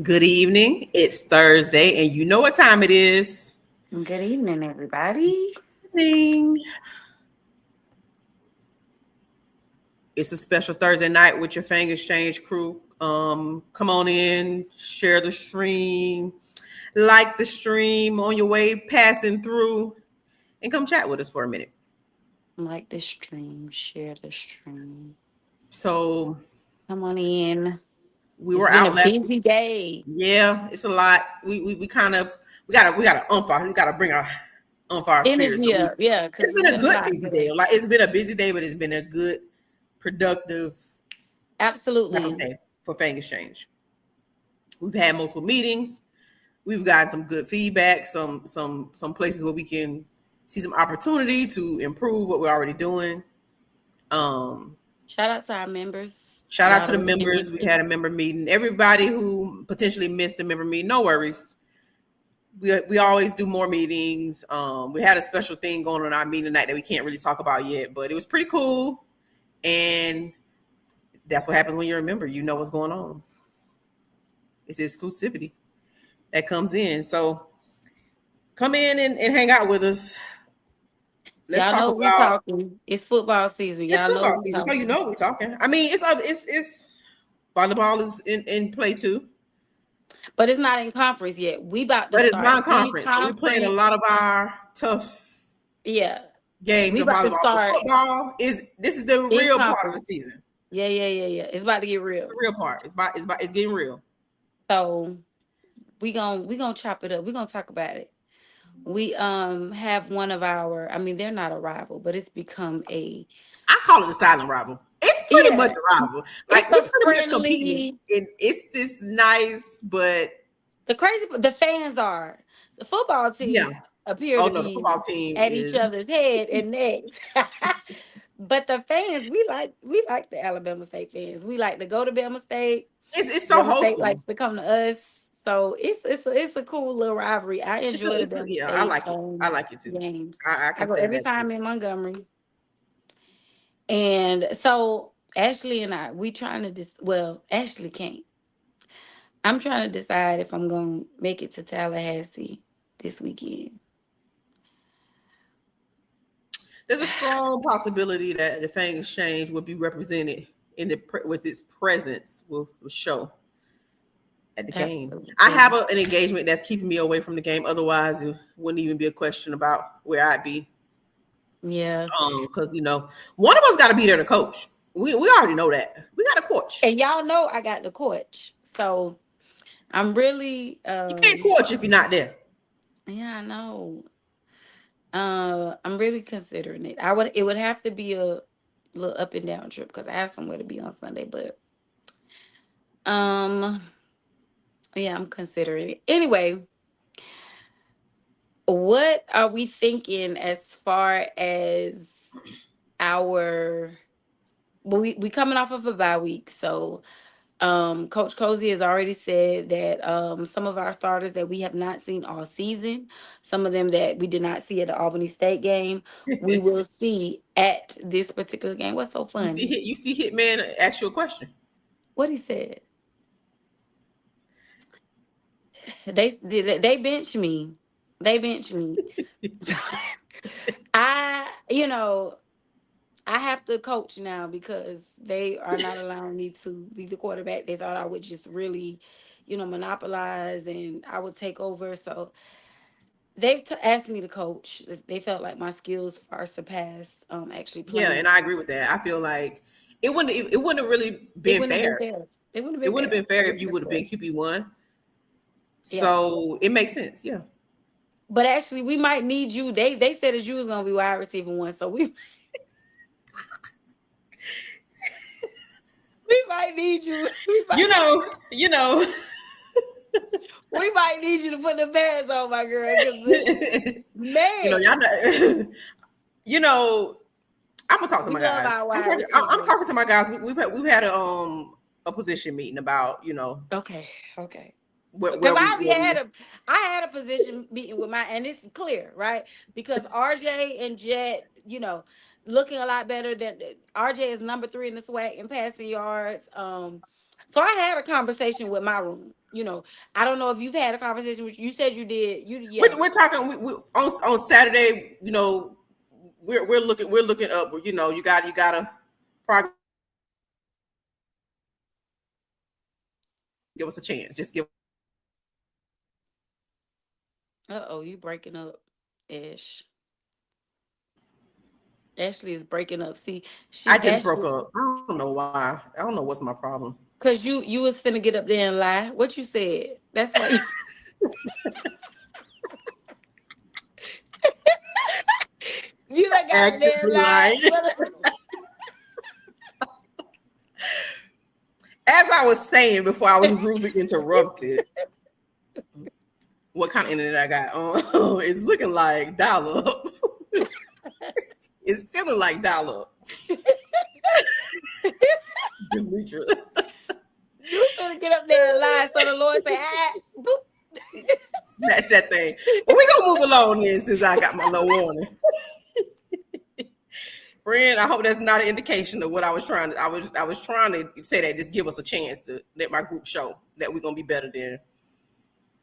Good evening. It's Thursday, and you know what time it is. Good evening, everybody. Evening. It's a special Thursday night with your Fang Exchange crew. Come on in, share the stream, like the stream on your way passing through, and come chat with us for a minute. Like the stream, share the stream. So Come on in. we It's were been a out last week. busy day. Yeah, it's a lot. We kind of we gotta bring our spirits. So Energy up, yeah, because it's it's been a been a good lot busy day. today. Like it's been a busy day, but it's been a good, productive type of Absolutely. day for Fang Exchange. We've had multiple meetings. We've gotten some good feedback. Some places where we can see some opportunity to improve what we're already doing. Um, Shout out to our members. Shout out to Y'all the really members. We had a member meeting. Everybody who potentially missed the member meeting, no worries. We always do more meetings. We had a special thing going on our meeting tonight that we can't really talk about yet, but it was pretty cool. And that's what happens when you're a member. You know what's going on. It's exclusivity that comes in. So come in and hang out with us. Let's Y'all talk know we about talking. It's football season. it's Y'all know football we season, so you talking. know we're talking. I mean, it's volleyball is in play too, But it's not in conference yet. We about to but it's start in non-conference, so we're playing a conference. lot of our tough Yeah. games We of about to volleyball. But start football is this is the in real part of the conference. season. Yeah. It's about to get real. The real part. It's getting real. So we gonna chop it up. We're gonna talk about it. We have one of our, I mean, they're not a rival, but it's become a, I call it a silent rival. It's pretty much yeah, a rival. Like it's we're a pretty much competing. friendly, It's this nice, but the fans are, the football yeah. teams appear Oh to no, the be football team at each is other's head and necks. But the fans, we like the Alabama State fans. We like to go to Bama State. it's so Bama State wholesome. likes to come to us. So it's a cool little rivalry. I enjoy the Bama Yeah, I State like it. I like it too. games. I I can go say every that too. time in Montgomery. And so Ashley and I, we trying to well, Ashley can't. I'm trying to decide if I'm gonna make it to Tallahassee this weekend. There's a strong possibility that the Fang Exchange will be represented with its presence will show at the game. I have Absolutely. an engagement that's keeping me away from the game. Otherwise, it wouldn't even be a question about where I'd be. Yeah. Because one of us got to be there to coach. We already know that. We got a coach. And y'all know I got the coach. So I'm really You can't coach if you're not there. yeah, I know. I'm really considering it. It would have to be a little up and down trip because I have somewhere to be on Sunday, but um yeah, I'm considering it. Anyway, what are we thinking as far as our we coming off of a bye week, so Coach Cozy has already said that some of our starters that we have not seen all season, some of them that we did not see at the Albany State game, we will see at this particular game. What's so funny? You see Hitman ask you a question. What he said. They bench me. They bench me. I I have to coach now because they are not allowing me to be the quarterback. They thought I would just really, monopolize and I would take over. So they've asked me to coach. They felt like my skills far surpassed actually Yeah, playing. and I agree with that. I feel like it wouldn't have really It been wouldn't have been fair. fair. It wouldn't It have been wouldn't fair. have been fair It if wouldn't you have would been have fair. been QB1. Yeah. So it makes sense. Yeah. But actually we might need you. They said that you was gonna be wide receiver one. So we we might need you. We You might know, you know, we might need you to put the pads on, my girl. Because y'all man, know, you know, I'm gonna talk to we my love guys. our I'm wide talking. I'm receivers. talking to my guys. We've had a position meeting about Okay, okay. where Because we where we I had a position meeting with my, and it's clear, right? Because RJ and Jet, looking a lot better than RJ is number 3 in the SWAC in passing yards. So I had a conversation with my room. You know, I don't know if you've had a conversation with you said you did. Yeah. We're talking we on Saturday. You know, we're looking up. You know, you gotta progress. Give us a chance. Just give. You breaking up, Ash. Ashley is breaking up. See, I she just broke Ashley, up. I don't know why. I don't know what's my problem. cause you was finna get up there and lie. What you said? That's why you done got up there and Actively lying. lied. As I was saying before, I was rudely interrupted. What kind of internet I got? It's looking like dial up. It's feeling like dial up. Demetra. You finna get up there and lie. So the Lord say, boop. Snatch that thing. But we gonna move along then since I got my no warning. Friend, I hope that's not an indication of what I was trying to. I was trying to say that just give us a chance to let my group show that we're gonna be better than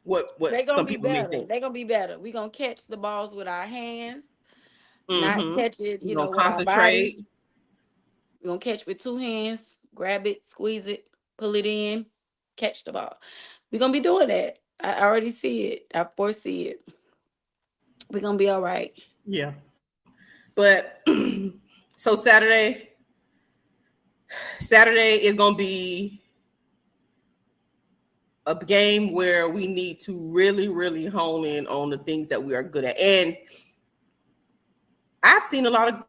what They gonna some be people may better. think. They gonna be better. We gonna catch the balls with our hands, not Mm-hmm. catch it, We're gonna with our concentrate. bodies. We gonna catch with 2 hands, grab it, squeeze it, pull it in, catch the ball. We're gonna be doing that. I already see it. I foresee it. We're gonna be all right. Yeah. But so Saturday is gonna be a game where we need to really, really hone in on the things that we are good at. And I've seen a lot of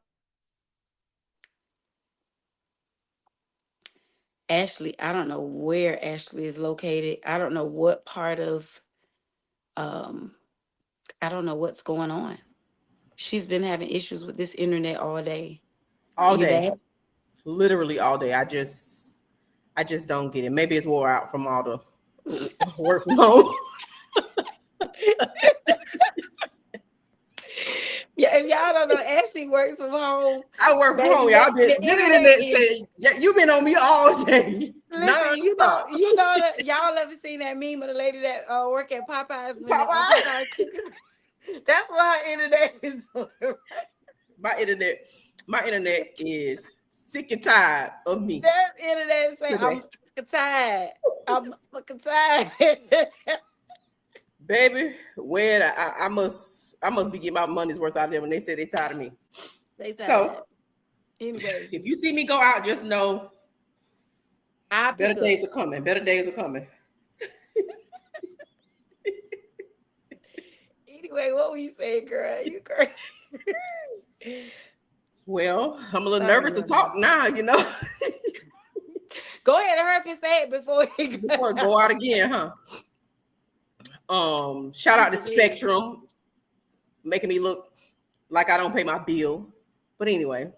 Ashley, I don't know where Ashley is located. I don't know what part of I don't know what's going on. She's been having issues with this internet all day. all You day, back? literally all day. I just don't get it. Maybe it's wore out from all the work from home. Yeah, if y'all don't know, Ashley works from home. I work from home. Baby, Y'all been the this internet internet is. said yeah, you've been on me all day. Listen, Non-stop. that y'all ever seen that meme of the lady that work at Popeyes when the Popeye. Popeyes chicken? That's what her internet is. My internet is sick and tired of me That internet say today. I'm fucking tired. I'm fucking tired. Baby, I must be getting my money's worth out of them when they say they tired of me. They tired. So Anyway, if you see me go out, just know I better pick days up. are coming. Better days are coming. Anyway, what were you saying, girl? You crazy. Well, I'm a little Sorry, nervous to talk honey. now, Go ahead and hurry up and say it before we go. before I go out again, huh? Shout out to Spectrum, making me look like I don't pay my bill. But anyway,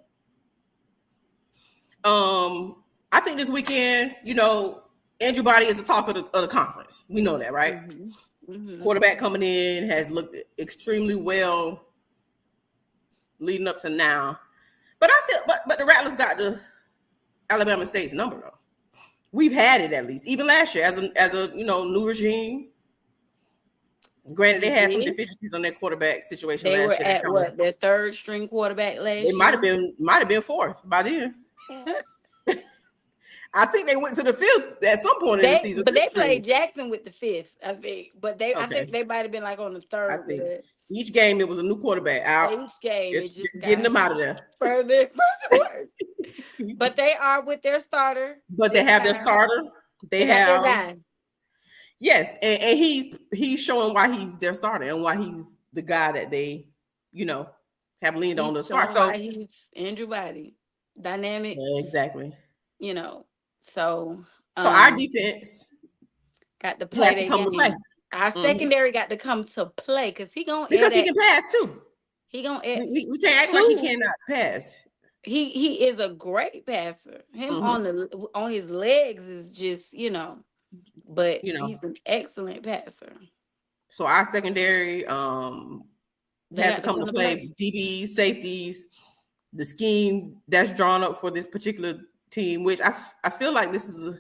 I think this weekend, Andrew Body is the talk of the conference. We know that, right? Mm-hmm. Mm-hmm. Quarterback coming in has looked extremely well leading up to now. But I feel, but the Rattlers got the Alabama State's number though. We've had it at least, even last year as a new regime. Granted, they had some deficiencies on their quarterback situation They last were year. at what, their third string quarterback last They year? might have been fourth by then. I think they went to the fifth at some point in the season. But they played Jackson with the fifth, I think. But I Okay. think they might have been like on the I third with think us. each game it was a new quarterback out. Each game it just got getting them out of there. further worse. But they are with their starter. But they have their starter. They got have their guy. Yes, and he's showing why he's their starter and why he's the guy that they, have leaned on to start. So why he's Andrew Body. Dynamic. Yeah, exactly. So our defense got to play has to come to play. Our secondary got to come to play because he can pass too. He gonna we can't act like he cannot pass. He is a great passer. Him on his legs is just but he's an excellent passer. So our secondary has to come to play. DBs, safeties, the scheme that's drawn up for this particular team, which I feel like this is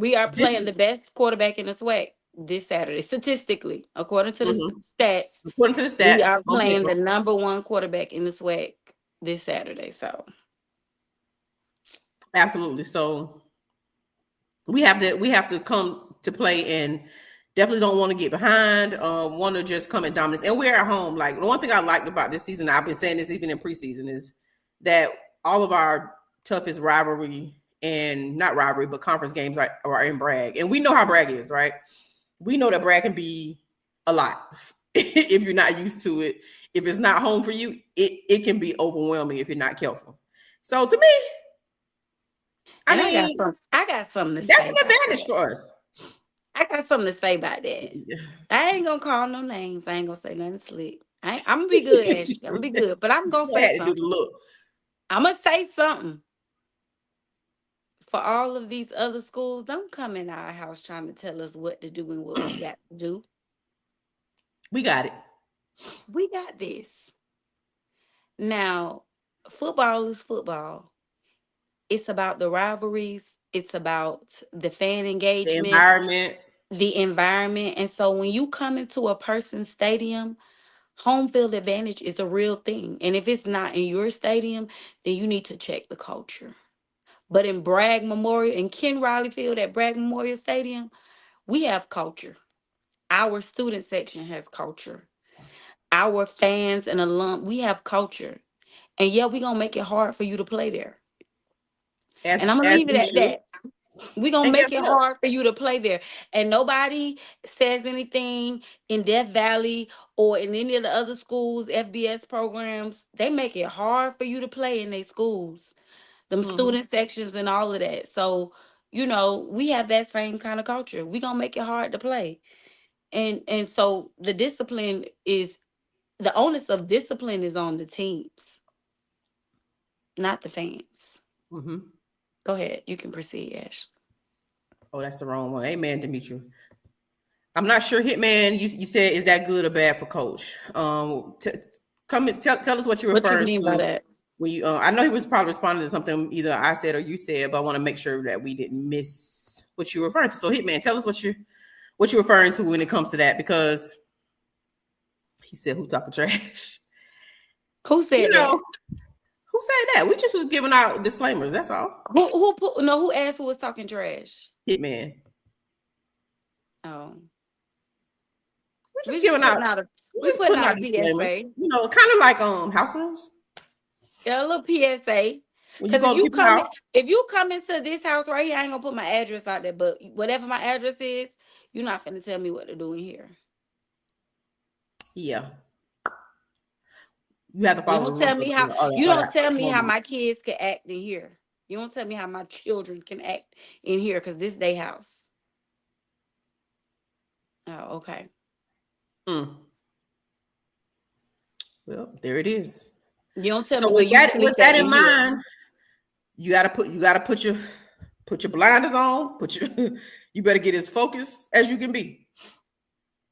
We are This playing is the best quarterback in the SWAC this Saturday. Statistically, according to the mhm. stats, According to the we stats are on playing paper. the number one quarterback in the SWAC this Saturday. So Absolutely. So we have to come to play and definitely don't want to get behind. Want to just come in dominance. And we're at home. Like the one thing I liked about this season, I've been saying this even in preseason, is that all of our toughest rivalry and not rivalry, but conference games are in Bragg. And we know how Bragg is, right? We know that Bragg can be a lot if you're not used to it. If it's not home for you, it can be overwhelming if you're not careful. So to me, I and I got mean, some I got something to that's say an about advantage that. for us. I got something to say about that. I ain't gonna call no names. I ain't gonna say nothing slick. I'm gonna be good, Ashley. I'm gonna be good. But I'm gonna I say had to do the something. look. I'm gonna say something. For all of these other schools, don't come in our house trying to tell us what to do and what we got to do. We got it. We got this. Now, football is football. It's about the rivalries, it's about the fan The engagement, environment. the environment. And so when you come into a person's stadium, home field advantage is a real thing. And if it's not in your stadium, then you need to check the culture. But in Bragg Memorial, in Ken Riley Field at Bragg Memorial Stadium, we have culture. Our student section has culture. Our fans and alum, we have culture. And yeah, we're gonna make it hard for you to play there. And I'm gonna As leave it we at should. that. We're gonna And make guess it what? hard for you to play there. And nobody says anything in Death Valley or in any of the other schools, FBS programs. They make it hard for you to play in their schools, them Mm-hmm. student sections and all of that. So, we have that same kind of culture. We're gonna make it hard to play. And so the onus of discipline is on the teams, not the fans. Mm-hmm. Go ahead. You can proceed, Ash. Oh, that's the wrong one. Amen, Demetri. I'm not sure, Hitman. You said is that good or bad for Coach? Come and tell us what you're What you referring mean by to that? when you. I know he was probably responding to something either I said or you said, but I want to make sure that we didn't miss what you're referring to. So, Hitman, tell us what you're referring to when it comes to that, because he said who talking trash. Who You said know that? who said that? We just was giving out disclaimers. That's all. Who put no? Who asked who was talking trash? Hitman. Oh, We're we just just giving out. putting out a We're we just putting putting out out a disclaimers. PSA. Kind of like house rules. Yeah, a little PSA. When you Cause if go to you people's come house. if you come into this house right here, I ain't gonna put my address out there. But whatever my address is, you're not finna tell me what to do in here. Yeah, you have to You follow the don't rules tell for me the how you or don't that tell me how moment. my kids can act in here. You don't tell me how my children can act in here because this they house. Oh, okay. Mm. Well, there it is. You don't tell So me where you with sleep that at in in here. mind, you gotta put your blinders on. You better get as focused as you can be.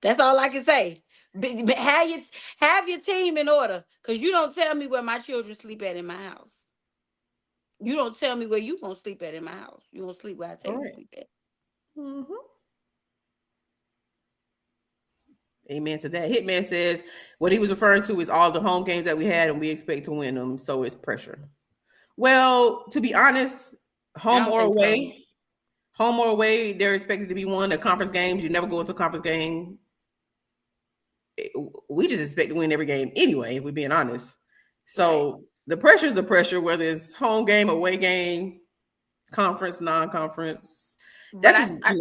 That's all I can say. Have your team in order, cause you don't tell me where my children sleep at in my house. You don't tell me where you gonna sleep at in my house. You gonna sleep where I tell All you to right. sleep at. Mm-hmm. Amen to that. Hitman says what he was referring to is all the home games that we had, and we expect to win them. So it's pressure. Well, to be honest, I home don't or think so. away, home or away, they're expected to be won. The conference games, you never go into a conference game. We just expect to win every game anyway, if we're being honest. Right. So the pressure is the pressure, whether it's home game, away game, conference, non-conference. But That's just I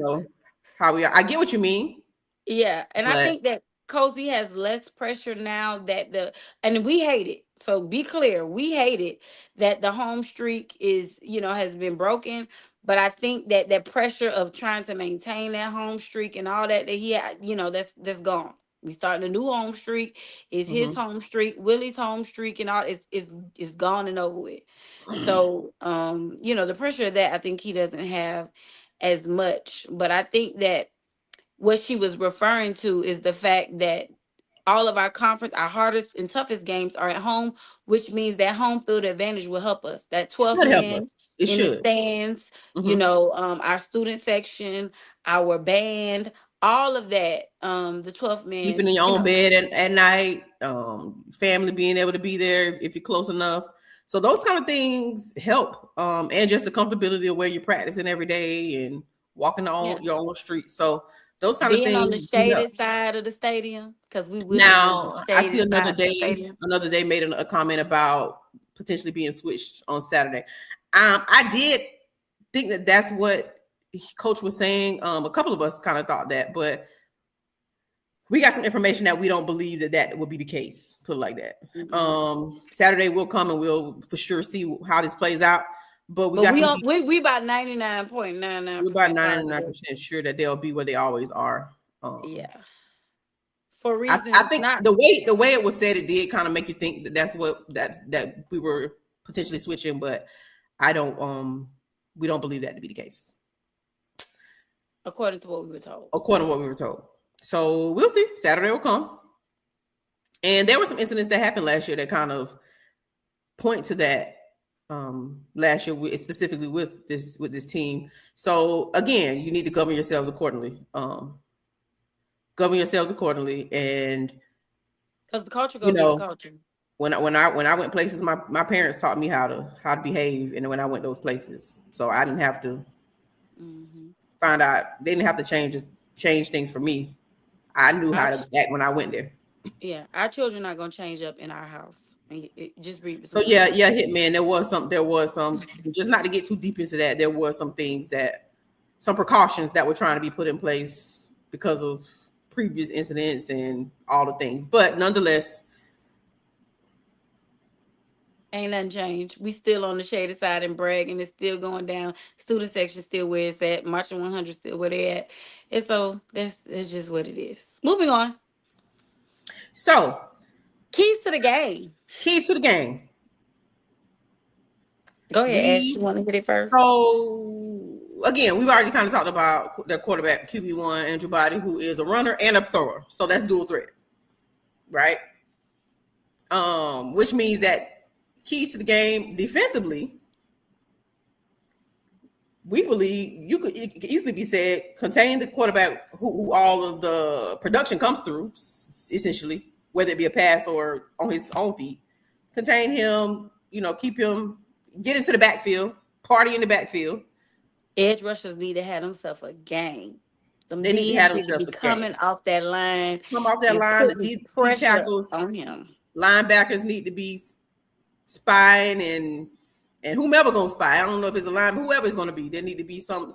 how we are. I get what you mean, Yeah, and I but think that Cozy has less pressure now that and we hate it. So be clear, we hate it that the home streak has been broken. But I think that that pressure of trying to maintain that home streak and all that he had, that's gone. We starting a new home streak. It's his mhm. home streak, Willie's home streak, and all is gone and over with. So the pressure of that I think he doesn't have as much. But I think that what she was referring to is the fact that all of our conference, our hardest and toughest games are at home, which means that home field advantage will help us. That 12 Should help man us. It in the should. stands, Hmm. our student section, our band, all of that. The 12 Sleeping man, in your own bed at night, family being able to be there if you're close enough. So those kind of things help. And just the comfortability of where you're practicing every day and walking yeah, on your own street. So those kind of being on the things do help. shaded side of the stadium, because we will be on the Now, I see shaded side of the stadium. another day made a comment about potentially being switched on Saturday. I did think that that's what coach was saying. A couple of us kind of thought that, but we got some information that we don't believe that that will be the case. Put it like that. Mm-mm. Saturday will come and we'll for sure see how this plays out. But we But got some. we about We're about 99.99% positive. 99% sure that they'll be where they always are. Yeah, for I reasons think not the way it was said, it did kind of make you think that that we were potentially switching, but I don't. We don't believe that to be the case, according to what we were told. according to what we were told. So we'll see. Saturday will come, and there were some incidents that happened last year that kind of point to that. Last year, specifically with this team. So again, you need to govern yourselves accordingly. Govern yourselves accordingly, and Because the culture you gonna be the know culture. when I went places, my parents taught me how to behave, and when I went those places, so I didn't have to Hmm. find out. They didn't have to change things for me. I knew Our how ch- to act when I went there. yeah, our children not gonna change up in our house. And just read So between the lines. yeah, Hitman. There was some. Just not to get too deep into that. There was some precautions that were trying to be put in place because of previous incidents and all the things. But nonetheless, Ain't nothing changed. We still on the shaded side and bragging. It's still going down. Student section still where it's at. Marching 100 still where they at. And so that's just what it is. Moving on. so Keys to the game. keys to the game. Go ahead, Ash. We You want to hit it first? So again, we've already kind of talked about their quarterback QB1 Andrew Body, who is a runner and a thrower. So that's dual threat, right? Which means that keys to the game defensively, we believe it could easily be said contain the quarterback who all of the production comes through, essentially, whether it be a pass or on his own feet. Contain him, keep him, get into the backfield, party in the backfield. Edge rushers need to have themselves a game. Them They need to have DNs need to themselves be a game. coming off that line Come off that and line. The putting D pressure tackles, on him. linebackers need to be spying and whomever gonna spy. I don't know if it's a line, but whoever it's gonna be, there need to be some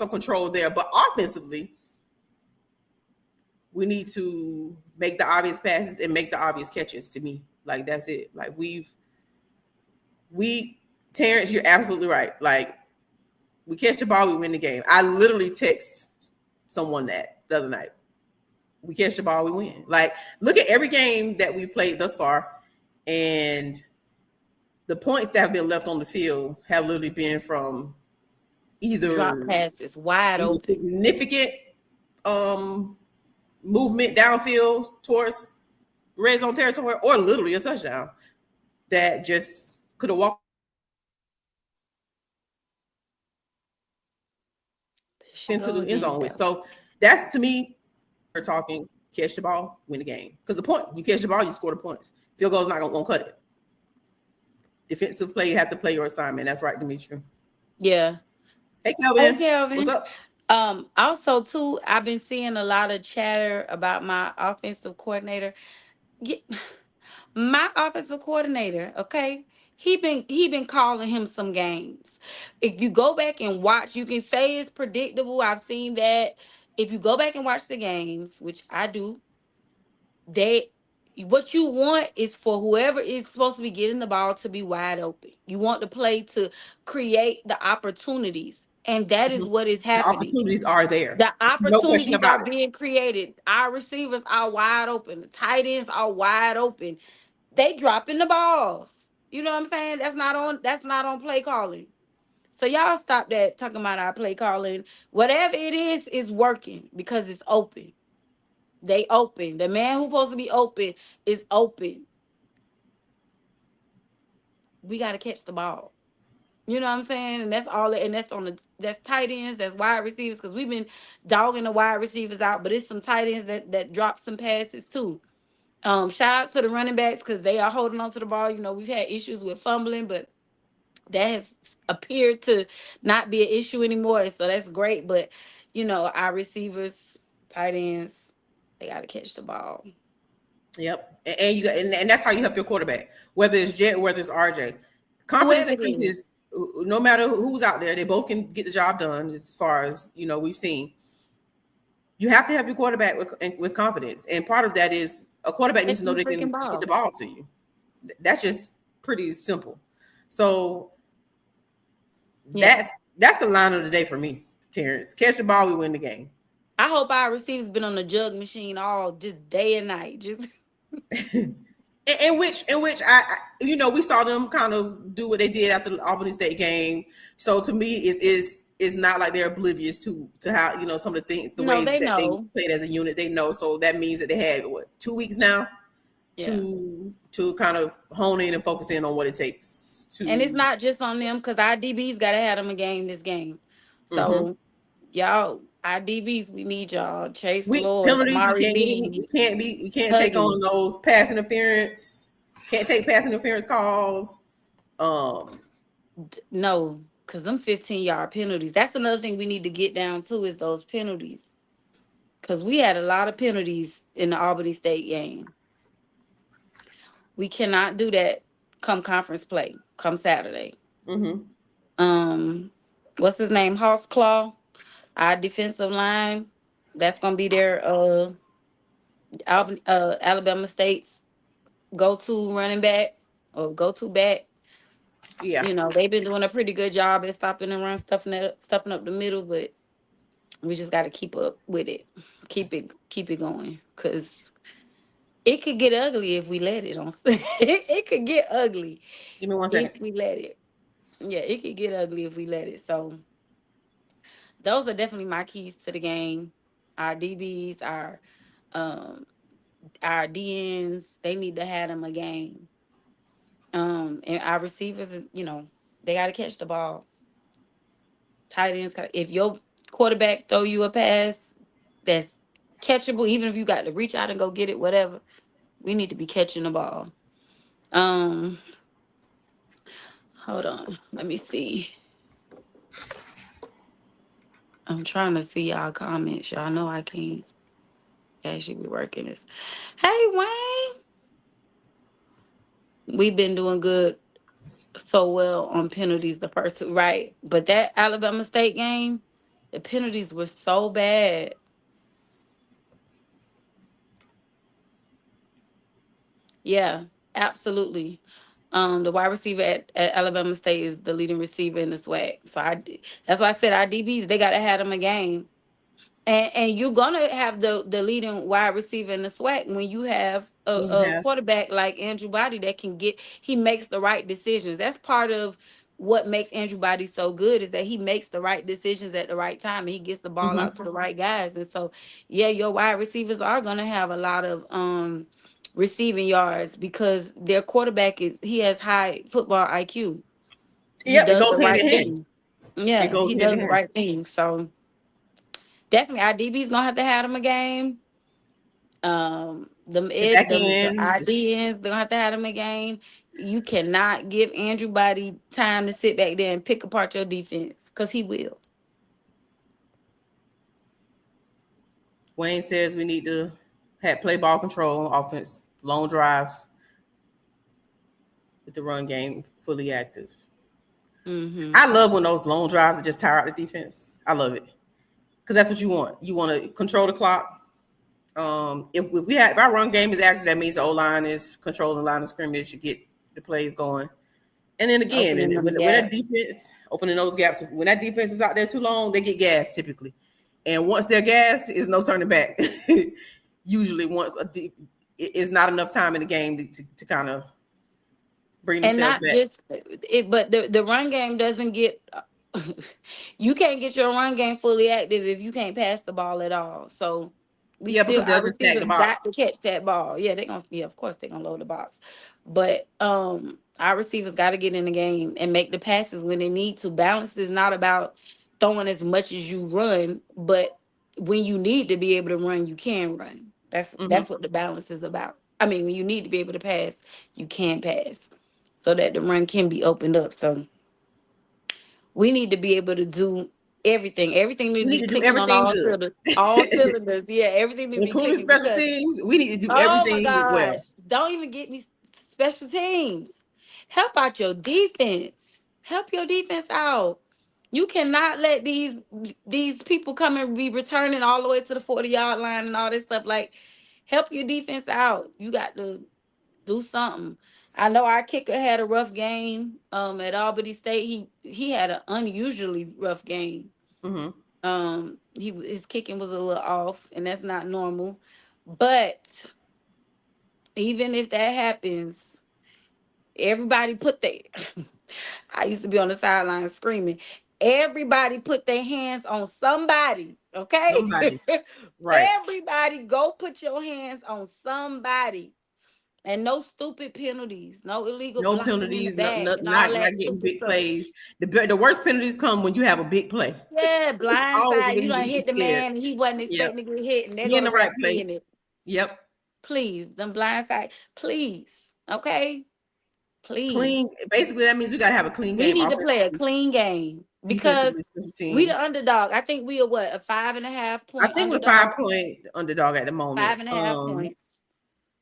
control there. But offensively, we need to make the obvious passes and make the obvious catches. To me, like that's it. Like we Terrence, you're absolutely right. Like we catch the ball, we win the game. I literally text someone that the other night. We catch the ball, we win. Like, look at every game that we played thus far, and the points that have been left on the field have literally been from Drop either passes wide open. significant um movement downfield towards red zone territory, or literally a touchdown that just could have walked There she into go the end again, zone with. Dallas. So that's, to me, we're talking catch the ball, win the game. Because the point, you catch the ball, you score the points. Field goal's not gonna cut it. Defensive play, you have to play your assignment. That's right, Demetri. Yeah. Hey, Hey, Kelvin, what's Kelvin. up? Also too, I've been seeing a lot of chatter about my offensive coordinator. Get, my offensive coordinator, okay? He been calling him some games. If you go back and watch, you can say it's predictable. I've seen that. If you go back and watch the games, which I do, they what you want is for whoever is supposed to be getting the ball to be wide open. You want the play to create the opportunities, and that is Mhm. what is The happening. opportunities are there. The No question opportunities are about it. being created. Our receivers are wide open. The tight ends are wide open. They dropping the balls. You know what I'm saying? That's not on play calling. So y'all stop that talking about our play calling. Whatever it is working because it's open. They open. The man who's supposed to be open is open. We got to catch the ball. You know what I'm saying? And that's all. And that's on the that's tight ends, that's wide receivers, because we've been dogging the wide receivers out, but it's some tight ends that drop some passes too. Shout out to the running backs because they are holding on to the ball. You know, we've had issues with fumbling, but that has appeared to not be an issue anymore. So that's great. But you know, our receivers, tight ends, they got to catch the ball. Yep, and you got, and that's how you help your quarterback, whether it's Jet, whether it's RJ. Confidence Whoever it is. increases no matter who's out there. They both can get the job done. As far as we've seen, you have to help your quarterback with confidence, and part of that is a quarterback needs to Catch know the they can freaking get the ball. ball to you. That's just pretty simple. So Yeah. that's the line of the day for me, Terrence. Catch the ball, we win the game. I hope our receivers been on the jug machine all just day and night. Just in which I we saw them kind of do what they did after the Albany State game. So to me, is not like they're oblivious to how some of the things, the no, way they that they know. played as a unit. They know, so that means that they had 2 weeks now Yeah. to kind of hone in and focus in on what it takes And it's to. not just on them because our DBs gotta have them a game this game. Mm-hmm. So y'all, our DBs, we need y'all. Chase We Lord, penalties. We Amari can't get any. Lee, We can't take on Huggins. those pass interference. Can't take pass interference calls. Um, No, because them 15-yard penalties. That's another thing we need to get down to is those penalties. Because we had a lot of penalties in the Albany State game. We cannot do that come conference play, come Saturday. mm-hmm. Um, what's his name? Horseclaw, our defensive line. That's gonna be their Alabama State's go-to running back or go-to back. Yeah. You know, they've been doing a pretty good job at stopping the run, stuffing up the middle, but we just got to keep up with it, keep it going, cause it could get ugly if we let it. On it could get ugly Give me one if second. we let it. Yeah, it could get ugly if we let it. So those are definitely my keys to the game. Our DBs, um our DNs, they need to have them a game. And our receivers, they got to catch the ball. Tight ends, if your quarterback throw you a pass that's catchable, even if you got to reach out and go get it, whatever, we need to be catching the ball. Um, Hold on, let me see. I'm trying to see y'all comments. Y'all know I can't actually be working this. Hey Wayne, we've been doing good so well on penalties the first two, right? But that Alabama State game, the penalties were so bad. Yeah, absolutely. The wide receiver at Alabama State is the leading receiver in the SWAC. So that's why I said our DBs, they gotta have them a game. And you're gonna have the leading wide receiver in the SWAC when you have We a have. quarterback like Andrew Body that he makes the right decisions. That's part of what makes Andrew Body so good is that he makes the right decisions at the right time and he gets the ball Mm-hmm. out to the right guys. And so yeah, your wide receivers are gonna have a lot of receiving yards because their quarterback he has high football IQ. He Yep, it does goes the hand right in hand. thing. It Yeah, goes he hand does in the hand. right thing. So definitely, our DB's gonna have them a game. The back The end, just IDNs they're gonna have them a game. You cannot give Andrew Body time to sit back there and pick apart your defense because he will. Wayne says we need to play ball control on offense, long drives with the run game fully active. Mm-hmm. I love when those long drives just tire out the defense. I love it because that's what you want. You want to control the clock. If our run game is active, that means the O line is controlling the line of scrimmage to get the plays going. And then again, Opening and them when that gaps. defense opening those gaps, when that defense is out there too long, they get gassed typically. And once they're gassed, is no turning back. Usually, once it's not enough time in the game to kind of bring And themselves not back. just it, but the run game doesn't get. You can't get your run game fully active if you can't pass the ball at all. So Because Our they'll just stack the receivers got box. to catch that ball. Yeah, they're gonna, yeah, of course they're gonna load the box. But our receivers got to get in the game and make the passes when they need to. Balance is not about throwing as much as you run, but when you need to be able to run, you can run. That's what the balance is about. I mean, when you need to be able to pass, you can pass, so that the run can be opened up. So we need to be able to do everything. Everything need We to need be to do clicking on everything all good, cylinders. All cylinders. Yeah, everything need to be including clicking special because, teams. We need to do oh my everything gosh, well. don't even get me special teams. Help out your defense. Help your defense out. You cannot let these people come and be returning all the way to the 40-yard line and all this stuff. Like, help your defense out. You got to do something. I know our kicker had a rough game at Albany State. He had an unusually rough game. Mm-hmm. His kicking was a little off, and that's not normal. But even if that happens, everybody put their I used to be on the sideline screaming. Everybody put their hands on somebody, okay? Somebody, right? Everybody go put your hands on somebody. And no stupid penalties, no illegal No blocking in the penalties, no, back, and all not that getting stupid big stuff. plays. The worst penalties come when you have a big play. Yeah, It's always blindside. when You you done need to be hit the scared. man, and he wasn't Yep, expecting to get hit, and there he go in the the right referee in place. it. Yep, Please, them blindside. Please, okay, clean. please. Basically, that means we got to have a clean We game need to play a offensively, clean game because defensively, special we the teams. underdog. I think we are what, a 5.5 I point think we're underdog. 5 point underdog at the moment. 5.5 points.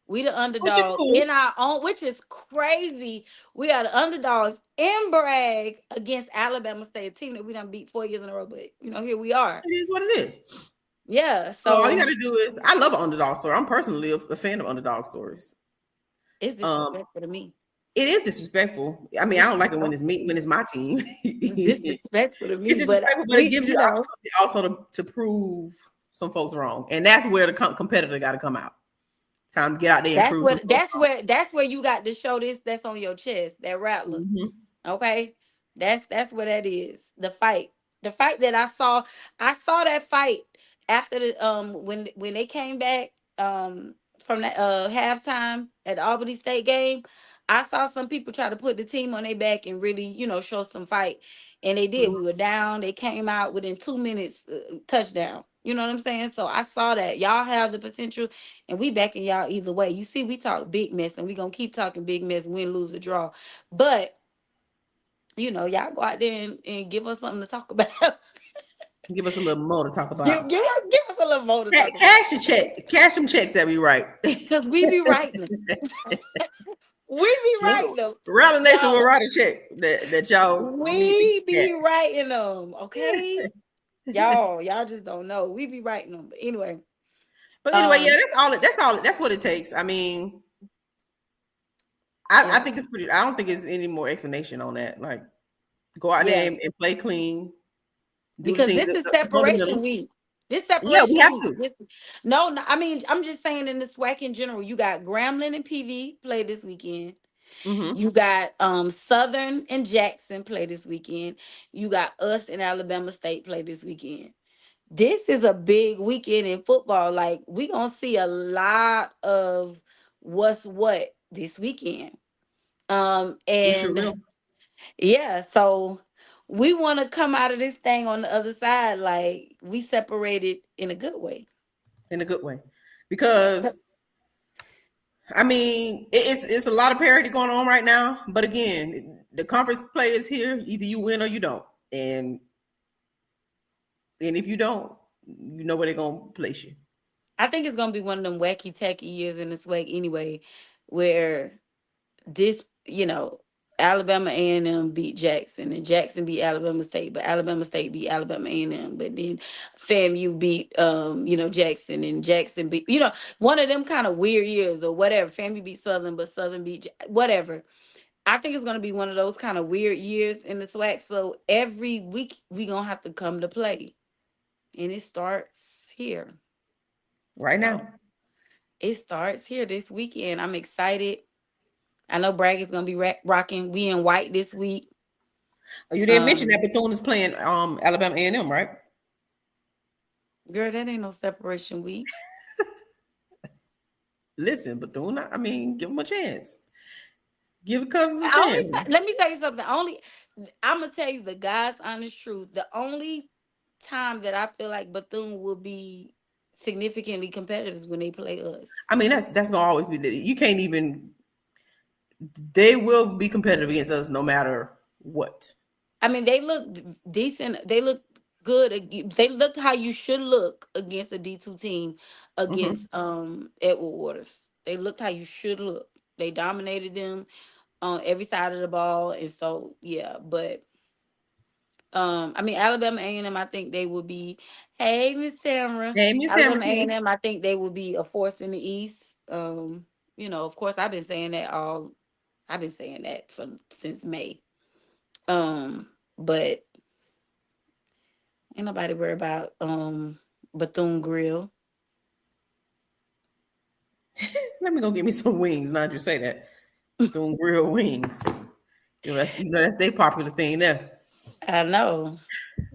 We the Which is underdog cool. in our own, which is crazy. We are the underdogs in brag against Alabama State, a team that we done beat 4 years in a row. But here we are. It is what it is. Yeah. So all you So got to do is, I love an underdog story. I'm personally a fan of underdog stories. it's Um, disrespectful to me. it is disrespectful. I mean, I don't like it when it's me, when it's my team. It's Disrespectful to me. But disrespectful, but it we, gives you the opportunity also to prove some folks wrong, and that's where the competitor got to come out. Time to get out there and that's prove some what folks wrong. that's where you got to show this that's on your chest, that rattler. Mm-hmm. Okay, that's what that is. The fight that I saw that fight after the when they came back from the halftime at the Albany State game. I saw some people try to put the team on their back and really show some fight, and they did. We were down. They came out within 2 minutes, touchdown. You know what I'm saying? So I saw that y'all have the potential, and we backing y'all either way. You see, we talk big mess, and we gonna keep talking big mess, win, lose, or draw. But y'all go out there and give us something to talk about. Give us a little more to talk give, about. give us give us a little more to talk about. Cash your check, cash some checks that we write. Cause we be writing them. We be writing them. Rally Nation will Y'all, write a check that y'all need to we get. be writing them. Okay. Y'all just don't know. We be writing them. But anyway. But anyway, yeah, Um, that's what it takes. I mean, yeah. I think it's pretty. I don't think it's any more explanation on that. Like, go out there Yeah. and play clean, do the Because things, this is the separation fundamentals. week. This Yeah, we separation have week. to. No, I mean, I'm just saying in the SWAC in general, you got Grambling and PV play this weekend. Mm-hmm. You got Southern and Jackson play this weekend. You got us and Alabama State play this weekend. This is a big weekend in football. Like, we gonna see a lot of what's what this weekend. We sure And will, yeah, so we want to come out of this thing on the other side like we separated in a good way. in a good way, because I mean, it's a lot of parity going on right now. But again, the conference play is here. Either you win or you don't, and if you don't, you know where they're gonna place you. I think it's gonna be one of them wacky tacky years in this way anyway, where this, Alabama A&M beat Jackson, and Jackson beat Alabama State, but Alabama State beat Alabama A&M, but then FAMU beat Jackson, and Jackson beat one of them kind of weird years or whatever. FAMU beat Southern, but Southern beat whatever. I think it's gonna be one of those kind of weird years in the SWAC. So every week we gonna have to come to play, and it starts here. Right So now. it starts here this weekend. I'm excited. I know Bragg is gonna be rocking. We in white this week. You didn't mention that Um, Bethune is playing Alabama A&M, right? Girl, that ain't no separation week. listen, Bethune. I mean, give them a chance. Give the Cousins a chance. Let me tell you something. I'm gonna tell you the God's honest truth. The only time that I feel like Bethune will be significantly competitive is when they play us. I mean, that's gonna always be. You can't even. They will be competitive against us no matter what. I mean, they look decent. They look good. They looked how you should look against a D2 team against Edward Waters. They looked how you should look. They dominated them on every side of the ball, and so yeah. But I mean, Alabama A&M, I think they will be. Hey, Miss Tamara. Hey, Miss Alabama Hamilton. A&M, I think they will be a force in the East. Of course, I've been saying that since May. But ain't nobody worry about Bethune Grill. Let me go get me some wings. Now that you say that, Bethune Grill wings. That's their popular thing there. I know.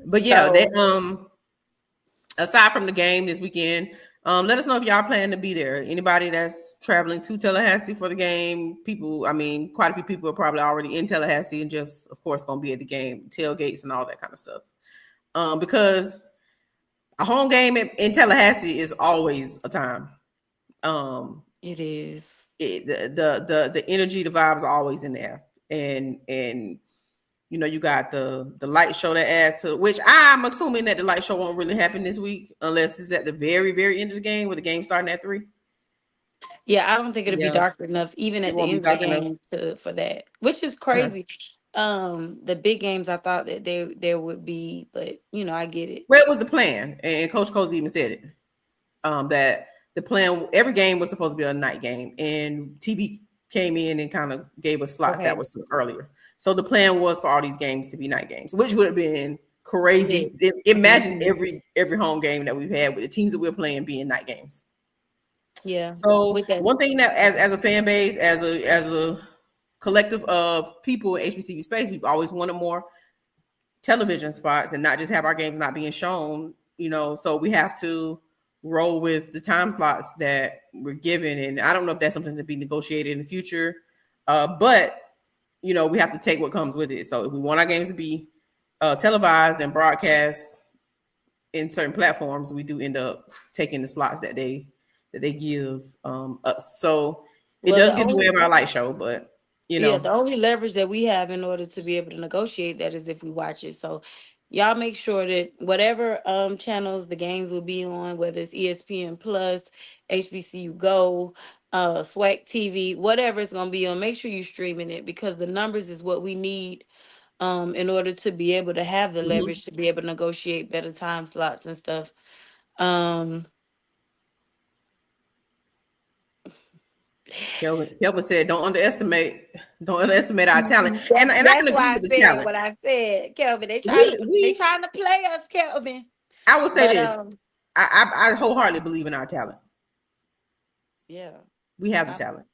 But yeah, they So, aside from the game this weekend, let us know if y'all plan to be there. Anybody that's traveling to Tallahassee for the game, people, I mean, quite a few people are probably already in Tallahassee and just, of course, going to be at the game, tailgates and all that kind of stuff. Because a home game in Tallahassee is always a time. it is. The energy, the vibes are always in there, and you got the light show that adds to, which I'm assuming that the light show won't really happen this week unless it's at the very, very end of the game with the game starting at 3. Yeah, I don't think it'll be Yeah, dark enough, even it at the won't be end of the dark enough. game for that, which is Yeah. crazy. The big games, I thought that there would be, but I get it. Well, it was the plan, and Coach Cozy even said it. That the plan, every game was supposed to be a night game, and TV came in and kind of gave us slots that Okay. was earlier. So the plan was for all these games to be night games, which would have been crazy. Imagine every home game that we've had with the teams that we're playing being night games. Yeah. So With that. one thing that as a fan base, as a collective of people in HBCU space, we've always wanted more television spots and not just have our games not being shown. So we have to roll with the time slots that we're given, and I don't know if that's something to be negotiated in the future, but we have to take what comes with it. So if we want our games to be televised and broadcast in certain platforms, we do end up taking the slots that they give us. So it does get in the way of our light show, but yeah, the only leverage that we have in order to be able to negotiate that is if we watch it. So y'all make sure that whatever channels the games will be on, whether it's ESPN Plus, HBCU Go, SWAC TV, whatever it's gonna be on, make sure you're streaming it, because the numbers is what we need in order to be able to have the leverage to be able to negotiate better time slots and stuff. Kelvin said, "Don't underestimate our talent," and I That's can agree why I with the said talent. what I said, Kelvin. They We trying to play us, Kelvin. I will say But this: I wholeheartedly believe in our talent. yeah, We have the talent.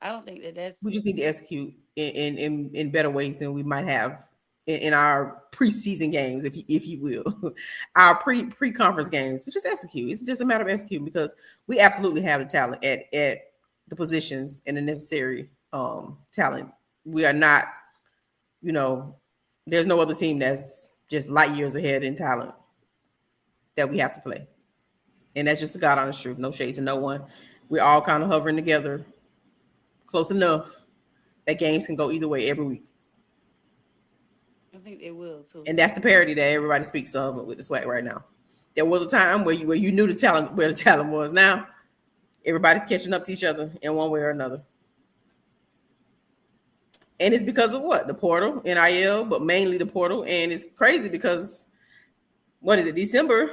I don't think that's. We just need to execute in better ways than we might have in our preseason games, if you will, our pre-conference games. We just execute. It's just a matter of executing, because we absolutely have the talent at the positions and the necessary talent. We are not, there's no other team that's just light years ahead in talent that we have to play. And that's just the God honest truth. No shade to no one. We're all kind of hovering together close enough that games can go either way every week. I think they will too. And that's the parity that everybody speaks of with the SWAC right now. There was a time where you knew the talent, where the talent was. Now everybody's catching up to each other in one way or another. And it's because of what? The portal, NIL, but mainly the portal. And it's crazy because, what is it, December?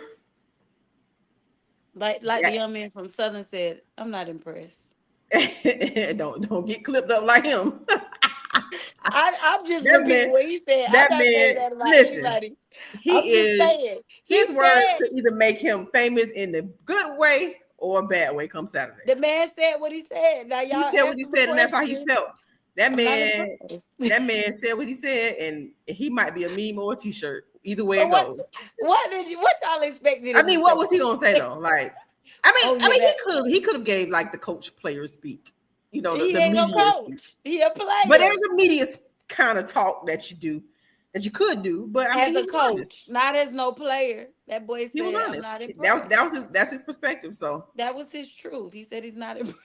Like the young man from Southern said, I'm not impressed. don't get clipped up like him. I'm just repeating what he said. I'm not saying that about anybody. His words could either make him famous in the good way or a bad way come Saturday. The man said what he said. Now y'all, he said what he said, and that's how he felt. That man said what he said, and he might be a meme or a t-shirt. Either way it goes. What y'all expected? I mean, what was he gonna say though? Like, Oh yeah, he could have gave like the coach player speak, he the ain't no media speak. coach. He a But player. there's a media kind of talk that you could do. But I mean, As he a was honest. coach, not as no player. That boy He was said, "I'm honest. not That was impressed." that was his that's his perspective. So That was his truth. He said he's not impressed.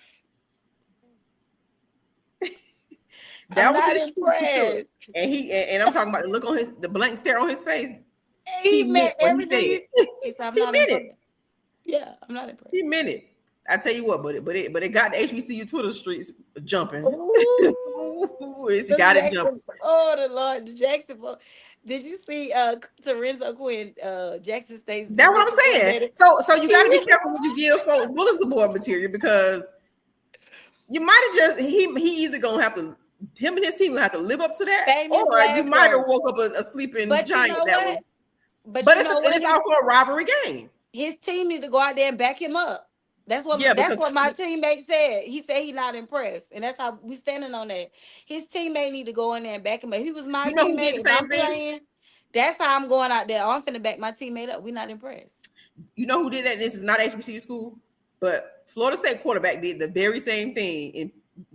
I'm that was not his truth for sure. impressed. And I'm talking about the blank stare on his face. He He meant meant what he everything. said. He said, "I'm He not meant it. impressed." Yeah, I'm not He impressed. meant it. I tell you what, but it got the HBCU Twitter streets jumping. Ooh, It's them got it jumping. Jackson. Oh, the Lord, the Jackson. Did you see Terenzo Quinn, Jackson State's That's what defensive I'm saying. coordinator? So you got to be He careful when you give folks bulletin board material because you might have just he either gonna have to him and his team gonna have to live up to that, or famous you last might have words. woke up a sleeping But you giant know that what? was. But But you know what? it's also a rivalry game. His team need to go out there and back him up. Yeah, That's what because my teammate said. He said he's not impressed, and that's how we standing on that. His teammate need to go in there and back him up. If he was my you know who did teammate the and I'm same thing. playing, that's how I'm going out there. I'm finna back my teammate up. We not impressed. You know who did that? This is not HBCU school, but Florida State quarterback did the very same thing in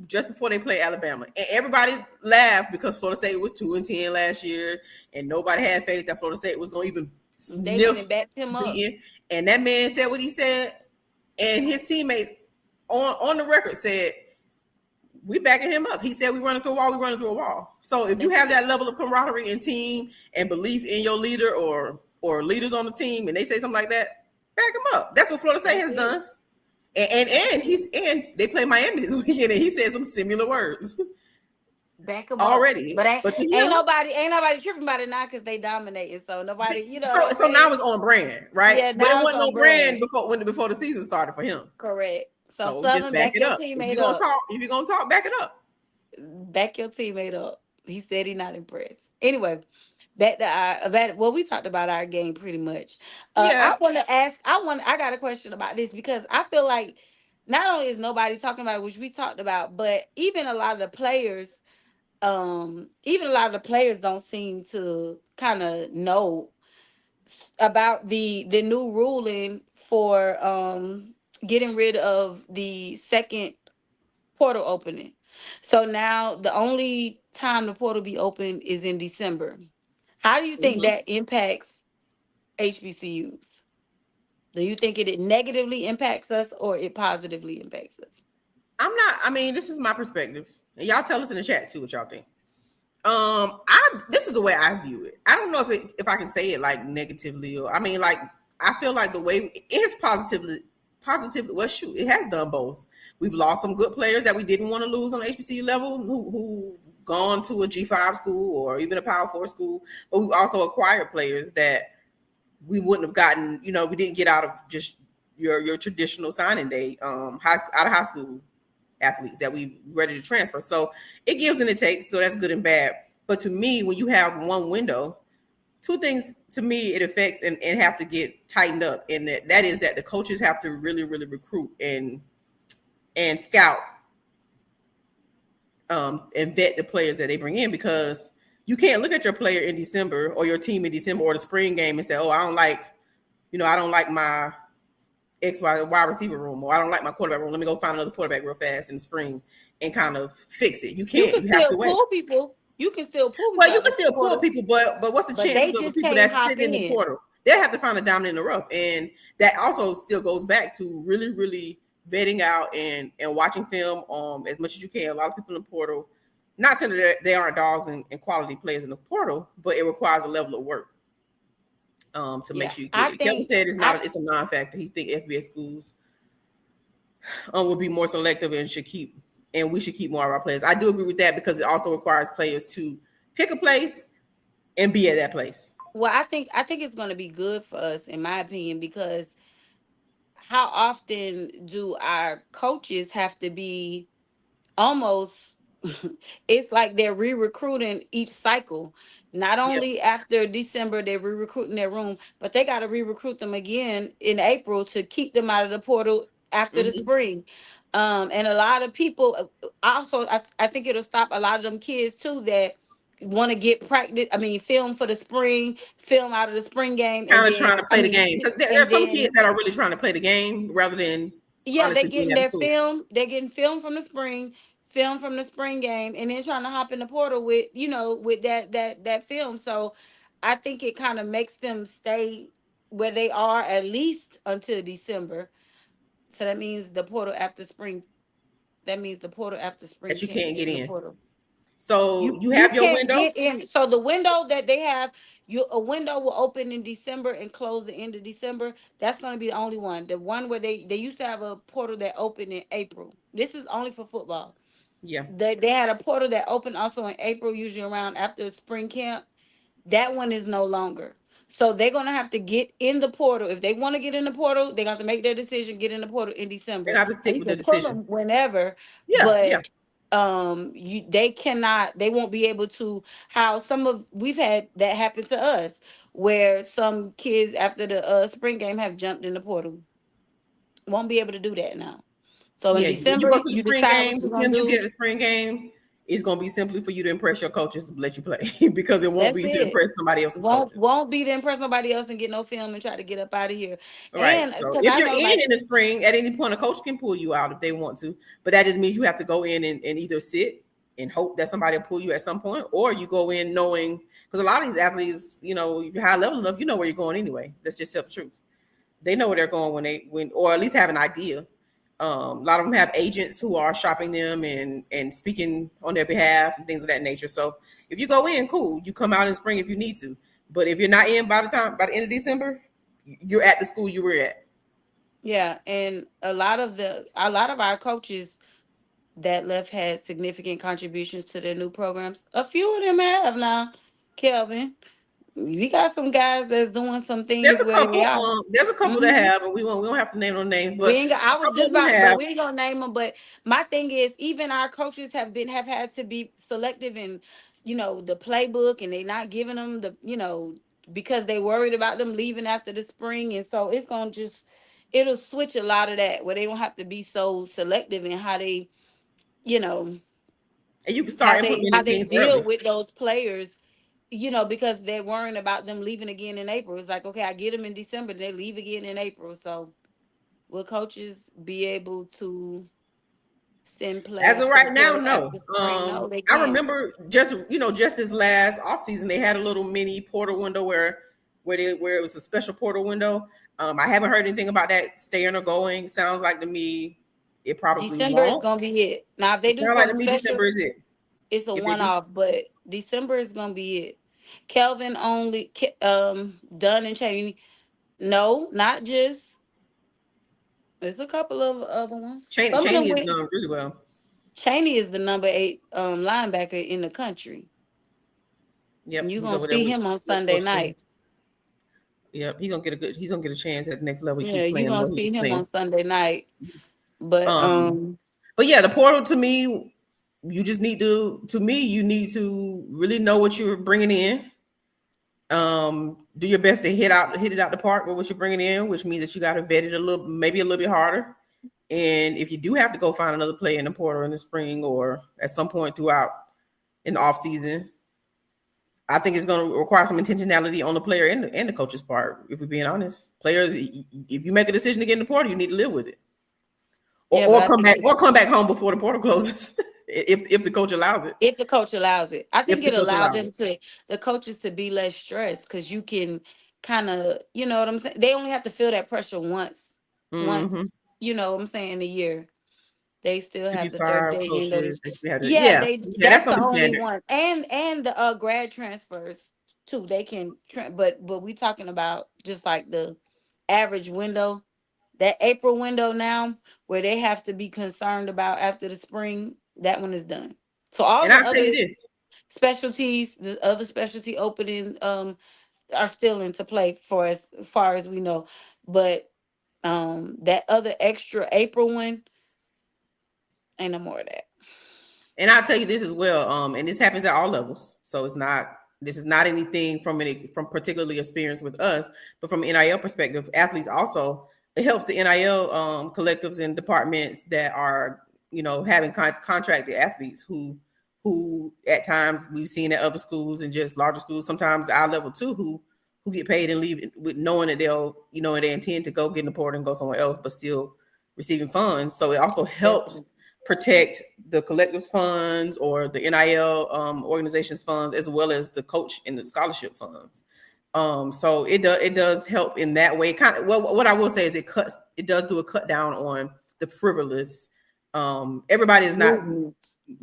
just before they played Alabama, and everybody laughed because Florida State was 2-10 last year, and nobody had faith that Florida State was going to even They went sniff and backed him up. beating. And that man said what he said, and his teammates on the record said, "We backing him up." He said, "We running through a wall. We running through a wall." So if you have that level of camaraderie and team and belief in your leader or leaders on the team, and they say something like that, back him up. That's what Florida State That's has it. done. And they play Miami this weekend, and he said some similar words Back them up. already. But ain't, But to ain't him, nobody ain't nobody tripping about it now because they dominating. So nobody, you know what I'm so now saying? it's on brand, right? Yeah, But it now it's wasn't on no brand brand. before the season started for him. Correct. So So just Southern, back back it your up. If teammate you're gonna up. talk, back it up. Back your teammate up. He said he not impressed. Anyway, back to well, we talked about our game pretty much. I Yeah. want to ask. I got a question about this because I feel like not only is nobody talking about it, which we talked about, but even a lot of the players, even a lot of the players don't seem to kind of know about the new ruling for getting rid of the second portal opening. So now the only time the portal be open is in December. How do you think Mhm. that impacts HBCUs? Do you think it negatively impacts us or it positively impacts us? I'm not. I mean, this is my perspective, and y'all tell us in the chat too what y'all think. I this is the way I view it. I don't know if I can say it like negatively or I mean like I feel like the way it has positively. Well, shoot, it has done both. We've lost some good players that we didn't want to lose on the HBCU level who gone to a G5 school or even a Power 4 school, but we've also acquired players that we wouldn't have gotten. We didn't get out of just your traditional signing day out of high school athletes that we ready to transfer. So it gives and it takes. So that's good and bad. But to me, when you have one window, two things to me it affects and have to get tightened up. And that is that the coaches have to really, really recruit and scout and vet the players that they bring in because you can't look at your player in December or your team in December or the spring game and say, oh, I don't like my XY wide receiver room, or I don't like my quarterback room. Let me go find another quarterback real fast in the spring and kind of fix it. You You can't. can You have still to wait. pull people. You can still pull Well, people you out can the still pull portal, people, but what's the but they chances of the just people can't that's hop sitting in the in. portal? They'll have to find a diamond in the rough, and that also still goes back to really, really vetting out and watching film as much as you can. A lot of people in the portal, not saying that they aren't dogs and quality players in the portal, but it requires a level of work to make Yeah, sure you get I it. Kevin think said I it's a non-factor. He think FBS schools will be more selective and we should keep more of our players. I do agree with that because it also requires players to pick a place and be at that place. well, I think it's going to be good for us, in my opinion, because how often do our coaches have to be almost it's like they're re-recruiting each cycle. Not Yeah. only after December they're re-recruiting their room, but they got to re-recruit them again in April to keep them out of the portal after the Mm-hmm. spring. And a lot of people also I think it'll stop a lot of them kids too that want to get practice. I mean, film for the spring, film out of the spring game, and Kind of then trying to play the game, because and there's some then kids that are really trying to play the game rather than yeah, they honestly being getting at the their school. film. They're getting film from the spring, film from the spring game, and then trying to hop in the portal with with that film. So I think it kind of makes them stay where they are at least until December. So that means the portal after spring. That means the portal after spring That you can't can't get get in the in. portal. So you You have your can't window. get in. So the window that they have, a window will open in December and close the end of December. That's going to be the only one. The one where they used to have a portal that opened in April. This is only for football. Yeah, They had a portal that opened also in April, usually around after spring camp. That one is no longer. So they're gonna have to get in the portal. If they want to get in the portal, they got to make their decision, get in the portal in they December. have to And stick you with the can pull decision. them whenever, Yeah, yeah. but they won't be able to, how some of we've had that happen to us, where some kids after the spring game have jumped in the portal. Won't be able to do that now. So in Yeah, when you December, go to the you spring decide game, what the you're gonna film you get do. at the spring game is going to be simply for you to impress your coaches to let you play because it won't That's be to it. impress somebody else's coaches. Won't be to impress nobody else and get no film and try to get up out of here. Right. And So because if I you're know, like, in the spring, at any point, a coach can pull you out if they want to. But that just means you have to go in and either sit and hope that somebody will pull you at some point, or you go in knowing, because a lot of these athletes, if you're high level enough, you know where you're going anyway. Let's just tell the truth. They know where they're going or at least have an idea. A lot of them have agents who are shopping them and speaking on their behalf and things of that nature. So if you go in, cool. You come out in spring if you need to. But if you're not in by the end of December, you're at the school you were at. yeah, and a lot of our coaches that left had significant contributions to their new programs. A few of them have now, Kelvin. We got some guys that's doing some There's things a where they couple. are. There's a couple that Mhm. have, and we don't have to name no names, We but ain't got, I a was couple just of them about, but have. we ain't gonna name them. But my thing is, even our coaches have had to be selective in, the playbook, and they not giving them because they worried about them leaving after the spring, and so it's gonna it'll switch a lot of that where they don't have to be so selective in how they, you know, And you can how start they how implementing they things early. deal with those players. Because they're worrying about them leaving again in April. It's like, okay, I get them in December, they leave again in April. So will coaches be able to send As players of to the right now, portal no. after spring? No, they I can't. remember just this last offseason, they had a little mini portal window where it was a special portal window. I haven't heard anything about that staying or going. Sounds like to me it probably December is won't. gonna be it. Now, if they It do sounds like to something me December special, is it. it's a If they one do, off. But December is gonna be it. Kelvin only, Dunn and Cheney. No, not just. There's a couple of other ones. Some of them Cheney is went. done really well. Cheney is the number 8 linebacker in the country. And Yep, you're he's gonna over there see with him on Sunday Coach night. Sims. Yep, he's gonna get a chance at the next level. He Yeah, keeps you're playing the gonna way he see keeps him playing. on Sunday night. But Um, but yeah, the portal to me, you just need to me, you need to really know what you're bringing in. Do your best to hit it out the park with what you're bringing in, which means that you got to vet it maybe a little bit harder. And if you do have to go find another player in the portal in the spring or at some point throughout in the off season, I think it's going to require some intentionality on the player and the coach's part. If we're being honest, players, if you make a decision to get in the portal, you need to live with it, yeah, but I think or come back home before the portal closes, if the coach allows it. if the coach allows it, I If think the it coach allowed allows them it. the coaches to be less stressed because you can kind of, you know what I'm saying. They only have to feel that pressure Mm-hmm. once, you know what I'm saying, a year. They still Should be have the 30 five day end of coaches. this. They should have to, Yeah, yeah, they yeah. That's that's gonna the be only standard. one. And the grad transfers too. They can but we talking about just like the average window, that April window now where they have to be concerned about after the spring, that one is done. So all And the I'll tell you other this. specialties, the other specialty openings are still into play for as far as we know. But that other extra April one, ain't no more of that. And I'll tell you this as well. And this happens at all levels. So this is not anything from particularly experience with us, but from an NIL perspective, athletes also, it helps the NIL collectives and departments that are, having contracted athletes who at times we've seen at other schools and just larger schools, sometimes our level two, who get paid and leave with knowing that they'll, and they intend to go get in the port and go somewhere else, but still receiving funds. So it also helps protect the collective funds or the NIL organizations funds, as well as the coach and the scholarship funds. So it does help in that way. Kind of, well, what I will say is it does do a cut down on the frivolous. Everybody is not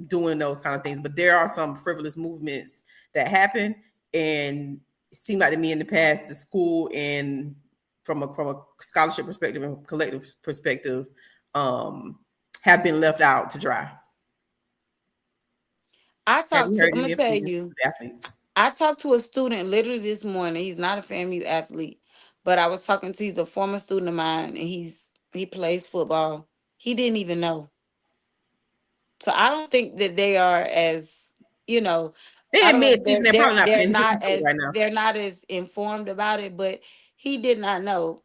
doing those kind of things, but there are some frivolous movements that happen, and it seemed like to me in the past, the school and from a scholarship perspective and collective perspective, have been left out to dry. I'm Have you heard gonna any tell of you, the athletes? I talked to a student literally this morning. He's not a FAMU athlete, but I was talking to, he's a former student of mine, and he plays football. He didn't even know. So I don't think that they are as, you know, They I in don't know if mid-season. They're probably not paying attention to it right now. they're not as informed about it, but he did not know.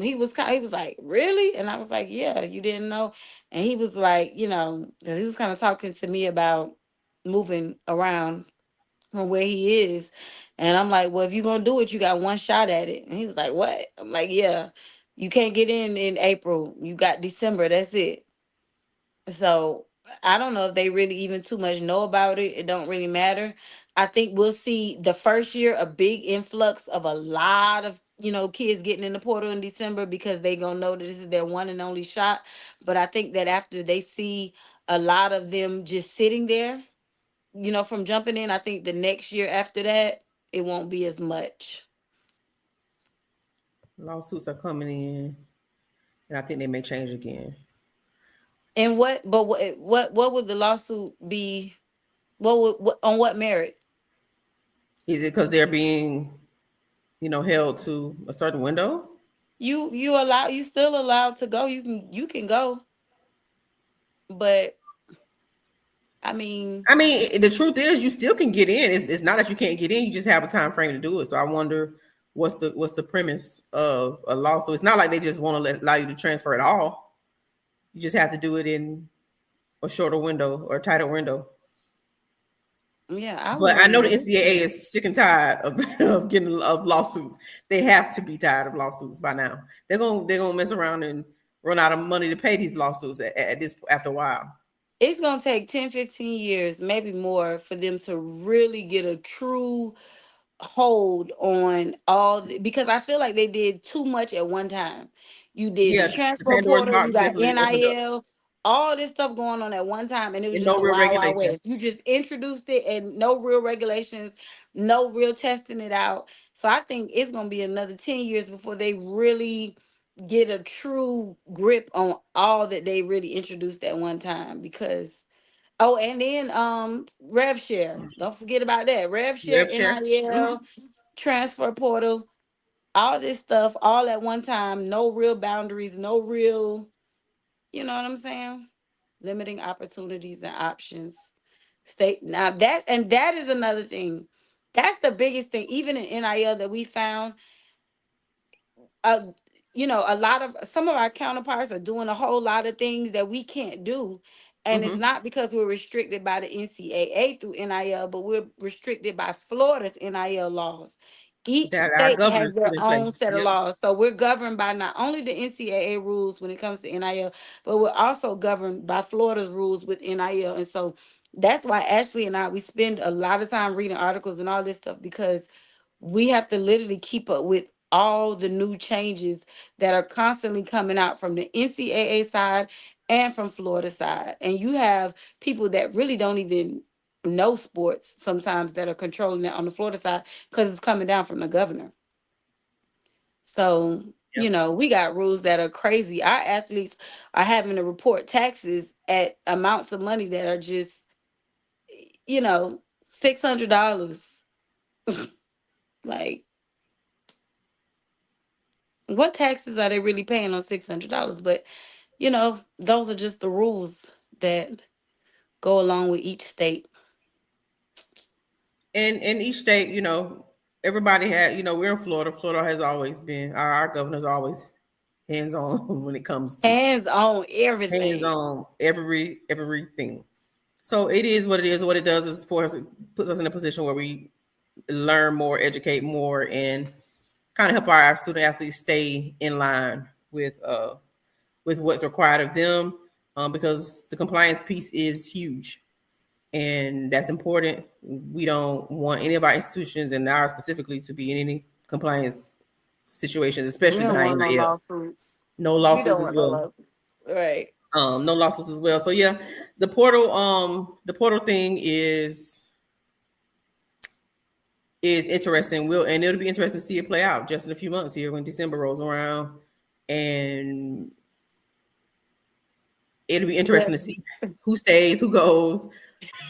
He was like, "Really?" And I was like, "Yeah, you didn't know." And he was like, 'cause he was kind of talking to me about moving around from where he is. And I'm like, "Well, if you're gonna do it, you got one shot at it." And he was like, "What?" I'm like, "Yeah, you can't get in April. You got December. That's it." So I don't know if they really even too much know about it. It don't really matter. I think we'll see the first year a big influx of a lot of kids getting in the portal in December, because they gonna know that this is their one and only shot. But I think that after they see a lot of them just sitting there, from jumping in, I think the next year after that it won't be as much. Lawsuits are coming in, and I think they may change again. And what would the lawsuit be? On what merit? Is it because they're being, held to a certain window? You still allowed to go. You can go, but I mean, The truth is, you still can get in. It's not that you can't get in. You just have a time frame to do it. So I wonder what's the premise of a lawsuit. It's not like they just want to allow you to transfer at all. You just have to do it in a shorter window or a tighter window. yeah, I But I wouldn't know the even. NCAA is sick and tired of getting of lawsuits. They have to be tired of lawsuits by now. They're gonna mess around and run out of money to pay these lawsuits at this after a while. It's gonna take 10, 15 years, maybe more, for them to really get a true hold on because I feel like they did too much at one time. You did the Yeah, the transfer Pandora's portal, you box got definitely opened up. NIL, all this stuff going on at one time, and it was And just no the real wild, wild regulation. west. You just introduced it, and no real regulations, no real testing it out. So I think it's gonna be another 10 years before they really get a true grip on all that they really introduced at one time. Because oh, and then rev share. Don't forget about that. Rev share, Rev share. Mhm. NIL, transfer portal, all this stuff all at one time. No real boundaries, no real, you know what I'm saying? Limiting opportunities and options. State now that is another thing. That's the biggest thing, even in NIL, that we found. uh a lot of some of our counterparts are doing a whole lot of things that we can't do, and it's Mhm. not because we're restricted by the NCAA through NIL, but we're restricted by Florida's NIL laws. Each That our state has governors their put in own place. set of Yep. laws, so we're governed by not only the NCAA rules when it comes to NIL, but we're also governed by Florida's rules with NIL. And so that's why Ashley and I, we spend a lot of time reading articles and all this stuff, because we have to literally keep up with all the new changes that are constantly coming out from the NCAA side and from Florida side. And you have people that really don't even know sports sometimes that are controlling it on the Florida side, because it's coming down from the governor. So, Yep. we got rules that are crazy. Our athletes are having to report taxes at amounts of money that are just, $600. Like, what taxes are they really paying on $600? But those are just the rules that go along with each state. And in each state, everybody had, we're in Florida. Florida has always been our governor's always hands on when it comes to Hands on hands everything. on everything. So it is what it is. What it does is for us, it puts us in a position where we learn more, educate more, and kind of help our student athletes stay in line with what's required of them, because the compliance piece is huge, and that's important. We don't want any of our institutions, and ours specifically, to be in any compliance situations, We especially don't behind want no NIL. lawsuits. No We lawsuits don't as want no well. lawsuits. Right. No lawsuits as well. So yeah, the portal thing is interesting. And it'll be interesting to see it play out just in a few months here when December rolls around, and it'll be interesting to But see who stays, who goes,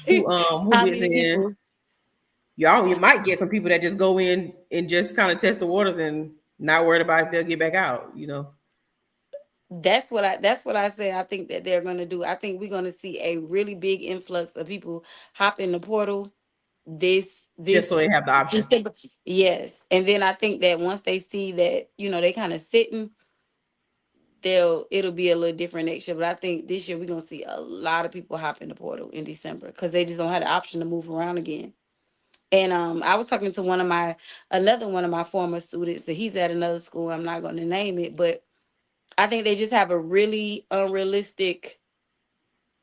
who how gets many in. people? You might get some people that just go in and just kind of test the waters and not worried about if they'll get back out. That's what I say. I think that they're gonna do. I think we're gonna see a really big influx of people hop in the portal this Just so this they have the option. December. Yes. And then I think that once they see that, they kind of sitting, it'll be a little different next year. But I think this year we're gonna see a lot of people hop in the portal in December because they just don't have the option to move around again. And I was talking to another one of my former students, and he's at another school. I'm not going to name it, but I think they just have a really unrealistic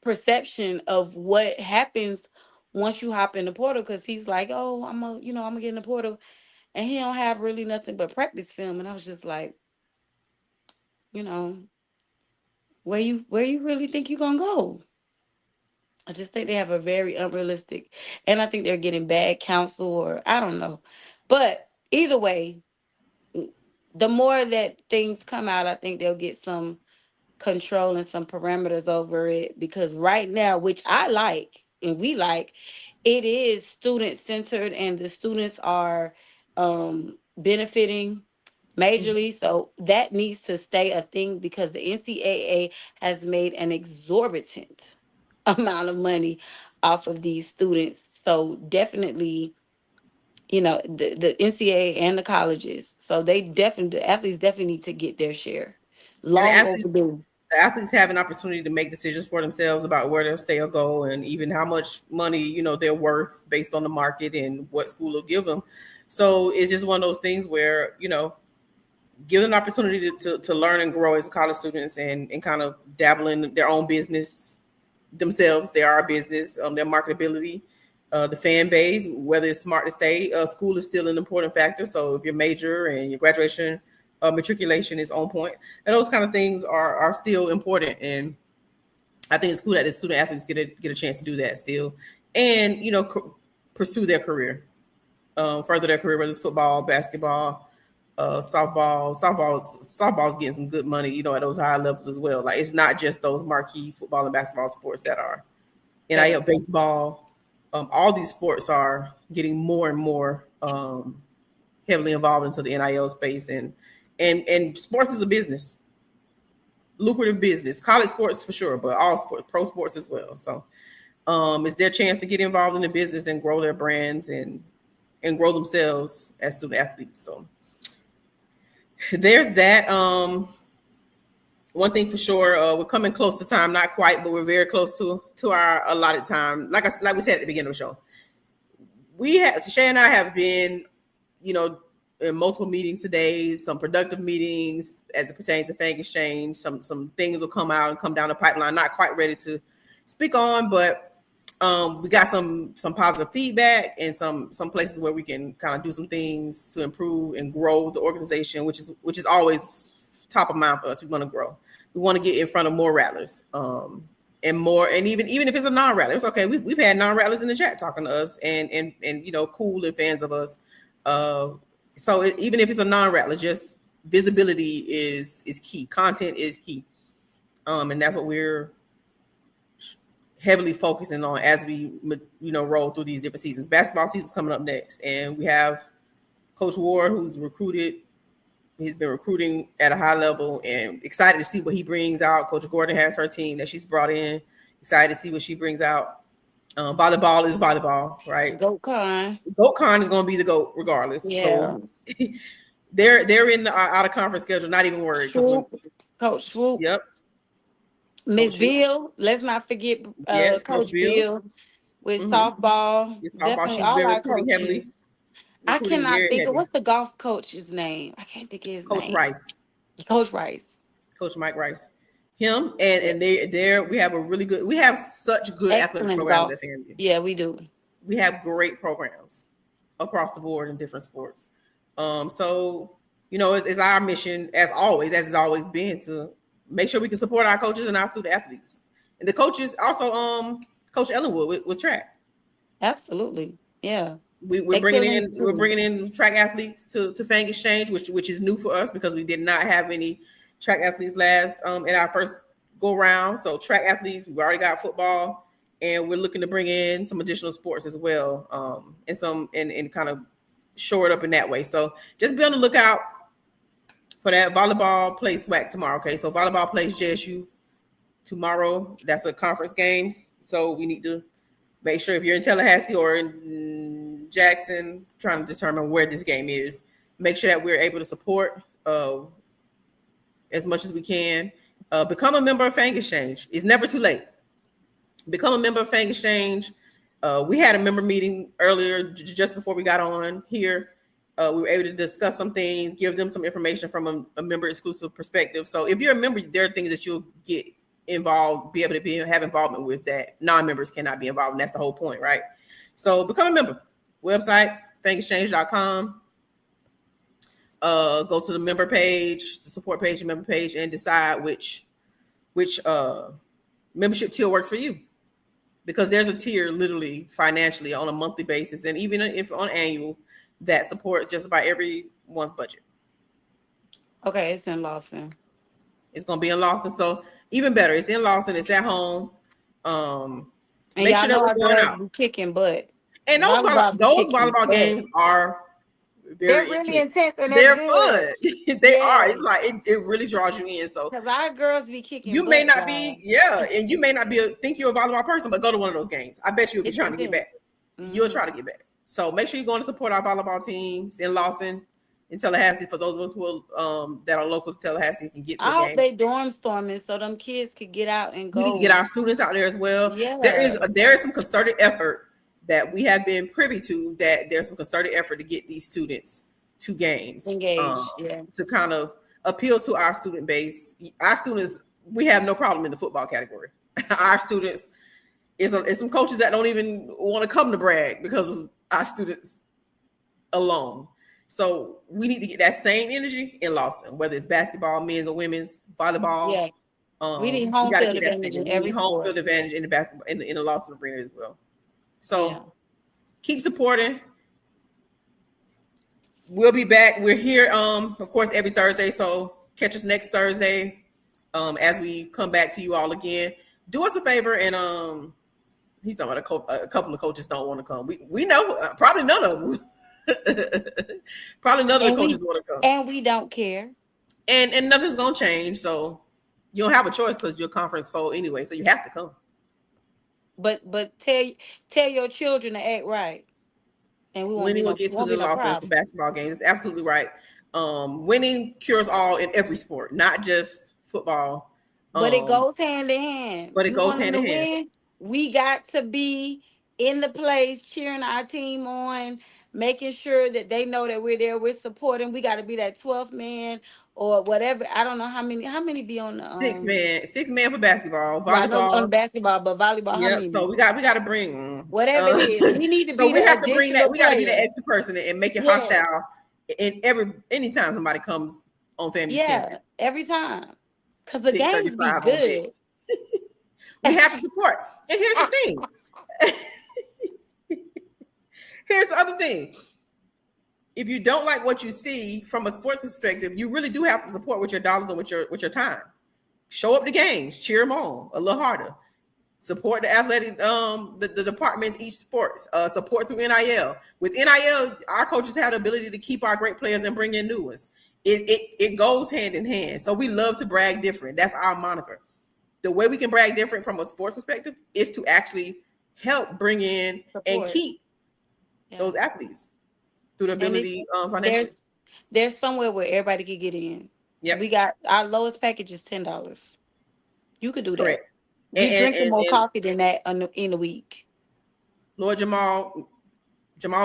perception of what happens once you hop in the portal. Because he's like, "Oh, I'm gonna get in the portal," and he don't have really nothing but practice film. And I was just like, you know, where you really think you're gonna go? I just think they have a very unrealistic, and I think they're getting bad counsel, or I don't know. But either way, the more that things come out, I think they'll get some control and some parameters over it, because right now, which I like and we like, it is student centered and the students are benefiting majorly. So that needs to stay a thing because the NCAA has made an exorbitant amount of money off of these students. So definitely, the NCAA and the colleges. So the athletes definitely need to get their share. And Long overdue. the athletes have an opportunity to make decisions for themselves about where they'll stay or go, and even how much money they're worth based on the market and what school will give them. So it's just one of those things where give them an opportunity to learn and grow as college students, and kind of dabble in their own business themselves. They are a business. Their marketability, the fan base, whether it's smart to stay. School is still an important factor. So if your major and your graduation matriculation is on point, and those kind of things are still important. And I think it's cool that the student athletes get a chance to do that still, and pursue their career, further their career, whether it's football, basketball, softball. Softball's getting some good money, at those high levels as well. Like, it's not just those marquee football and basketball sports that are NIL. Baseball, all these sports are getting more and more heavily involved into the NIL space, and sports is a business, lucrative business. College sports for sure, but all sports, pro sports as well. So it's their chance to get involved in the business and grow their brands and grow themselves as student athletes. So there's that. One thing for sure, we're coming close to time, not quite, but we're very close to our allotted time. Like we said at the beginning of the show, Shay and I have been, in multiple meetings today, some productive meetings as it pertains to Fang Exchange. Some things will come out and come down the pipeline. Not quite ready to speak on, but we got some positive feedback and some places where we can kind of do some things to improve and grow the organization, which is always top of mind for us. We want to grow. We want to get in front of more rattlers, and more, and even if it's a non-rattler, it's okay. We've had non-rattlers in the chat talking to us and cool and fans of us. So even if it's a non-rattler, just visibility is key. Content is key, and that's what we're heavily focusing on as we roll through these different seasons. Basketball season's coming up next, and we have Coach Ward, who's recruited. He's been recruiting at a high level, and excited to see what he brings out. Coach Gordon has her team that she's brought in. Excited to see what she brings out. Volleyball is volleyball, right? GoatCon is going to be the GOAT regardless. Yeah. So they're in the out of conference schedule. Not even worried because Coach Swoop. Yep. Miss Coach you. Bill, let's not forget Yes, Coach Coach Bill. Bill with Mm-hmm. softball. Your softball, Definitely she's all been our recruiting heavily, coaches. I recruiting cannot very think of heavy. what's the golf coach's name. I can't think of his Coach name. Rice, Coach Rice. Coach Mike Rice, him, and they we have a really good. We have such good athletic Excellent programs at golf. FAMU. Yeah, we do. We have great programs across the board in different sports. So it's our mission as always, as it's always been, to make sure we can support our coaches and our student athletes, and the coaches also. Coach Ellenwood with track. Absolutely. Yeah. We're bringing Excellent in we're too. bringing in track athletes to Fang Exchange, which is new for us because we did not have any track athletes last in our first go round. So track athletes, we already got football, and we're looking to bring in some additional sports as well, and kind of shore it up in that way. So just be on the lookout for that. Volleyball plays SWAC tomorrow. Okay, so volleyball plays JSU tomorrow. That's a conference games, so we need to make sure if you're in Tallahassee or in Jackson, trying to determine where this game is, make sure that we're able to support as much as we can. Become a member of Fang Exchange. It's never too late. Become a member of Fang Exchange. We had a member meeting earlier, just before we got on here. We were able to discuss some things, give them some information from a member exclusive perspective. So if you're a member, there are things that you'll get involved, be able to have involvement with that non-members cannot be involved, and that's the whole point, right? So become a member. Website fangexchange.com. Go to the member page, the support page, member page, and decide which membership tier works for you, because there's a tier literally financially on a monthly basis, and even if on annual, that supports just about everyone's budget. Okay, it's in Lawson. It's going to be in Lawson, so even better. It's in Lawson. It's at home. And Make y'all sure that know we're our going girls out. be kicking butt. And Volleyball be those kicking volleyball butt. games are They're very really intense. intense and they're They're good. fun. They are. Yeah. It's like it really draws you in. So Because our girls be kicking you may butt, not y'all. be, and you may not think you're a volleyball person, but go to one of those games. I bet you'll be It's trying to get back. intense. You'll try Mm-hmm. to get back. So make sure you're going to support our volleyball teams in Lawson, in Tallahassee. For those of us who that are local to Tallahassee, can get to a I hope game. they dorm storming so them kids could get out and We need to get go. our students out there as well. Yeah. There is some concerted effort that we have been privy to. That there's some concerted effort to get these students to games, Engaged. Yeah. to kind of appeal to our student base. Our students, we have no problem in the football category. Our students is some coaches that don't even want to come to brag because of our students alone. So we need to get that same energy in Lawson, whether it's basketball, men's or women's, volleyball. Yeah. We need We home got to field get that advantage same. in We need every home sport. field advantage in the basketball in the Lawson arena as well. Yeah. So keep supporting. We'll be back. We're here, of course, every Thursday. So catch us next Thursday, as we come back to you all again. Do us a favor, and he's talking about a couple of coaches don't want to come. We know probably none of them. Probably none of the coaches want to come, and we don't care. and nothing's gonna change. So you don't have a choice because your conference fold anyway. So you have to come. But tell your children to act right. And we won't be Winning will no get won't to be the no Lawson for problem. basketball games. It's absolutely right. Winning cures all in every sport, not just football. But it goes hand in hand. But it We goes want them hand to in hand. win. We got to be in the place cheering our team on, making sure that they know that we're there, we're supporting. We got to be that 12th man or whatever. I don't know how many be on the Six man for basketball, well, I know on volleyball. basketball, but volleyball, how Yep. many? So we got to bring. Whatever it is. We need to So be we the have to bring that. additional We got to be that player. extra person and make it Yeah. hostile. In anytime somebody comes on FAMU's campus, Every time. Because the pick games be 35 on deck. good. We have to support. And here's the thing. Here's the other thing. If you don't like what you see from a sports perspective, you really do have to support with your dollars and with your time. Show up to games, cheer them on a little harder. Support the athletic, the departments, each sports. Support through NIL. With NIL, our coaches have the ability to keep our great players and bring in new ones. It goes hand in hand. So we love to brag different. That's our moniker. The way we can brag different from a sports perspective is to actually help bring in and keep those athletes through the ability financially. There's somewhere where everybody can get in. Yep. We got our lowest package is $10. You could do that. Correct. We drinking more And coffee than that in a week. Lord Jamal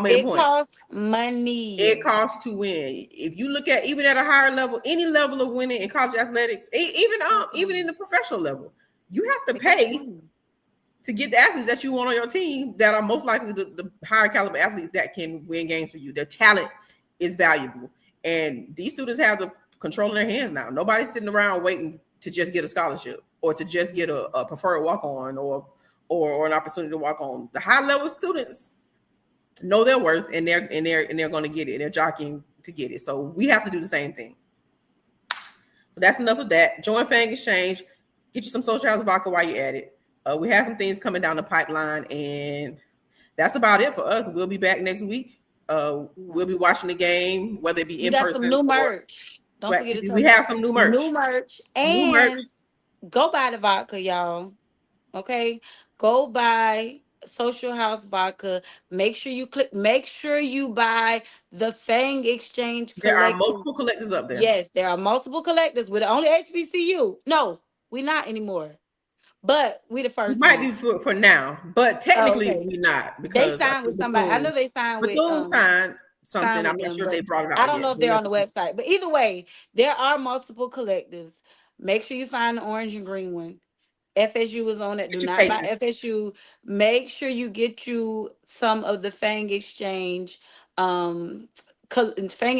made a It point. costs money. It costs to win. If you look at even at a higher level, any level of winning in college athletics, even in the professional level, you have to It costs pay money. to get the athletes that you want on your team that are most likely the higher caliber athletes that can win games for you. Their talent is valuable, and these students have the control in their hands now. Nobody's sitting around waiting to just get a scholarship or to just get a preferred walk on or an opportunity to walk on. The high level students know their worth, and they're going to get it. They're jockeying to get it. So we have to do the same thing. So that's enough of that. Join Fang Exchange. Get you some social house vodka while you're at it. We have some things coming down the pipeline, and that's about it for us. We'll be back next week. We'll be watching the game, whether it be We in got some person new or merch. Don't forget to tell we them. have some new merch. New merch. New merch. And go buy the vodka, y'all. Okay? Go buy Social House vodka. Make sure you buy the Fang Exchange There are Collective. multiple collectors up there. Yes, there are multiple collectors. We're the only HBCU. No, we're not anymore. But we the We first might one. be for now, but technically Okay. we're not They because I signed with think somebody. I know they signed with Bethune signed something. signed I'm with not them, sure if they but brought it I out don't yet. know if they're on the website. But either way, there are multiple collectives. Make sure you find the orange and green one. FSU is on it. Get Do your not buy cases. FSU. Make sure you get you some of the Fang Exchange, Fang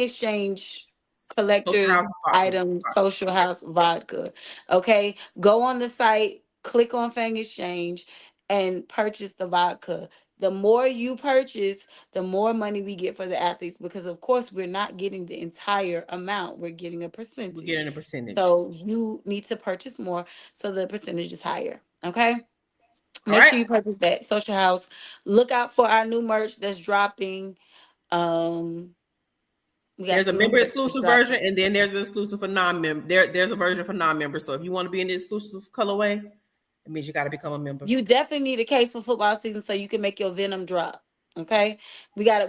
Exchange Social collectors house vodka. items, Social House vodka. Okay, go on the site, click on Fang Exchange, and purchase the vodka. The more you purchase, the more money we get for the athletes because, of course, we're not getting the entire amount. We're getting a We're percentage. getting a percentage. So you need to purchase more so the percentage is higher. Okay. All Make right. sure you purchase that. Social House. Look out for our new merch that's dropping. We got There's a some new member merch that's exclusive version, dropping. and then there's an exclusive for non-member. There's a version for non-members. So if you want to be in the exclusive colorway, it means you got to become a member. You definitely need a case for football season so you can make your Venom drop. Okay. We gotta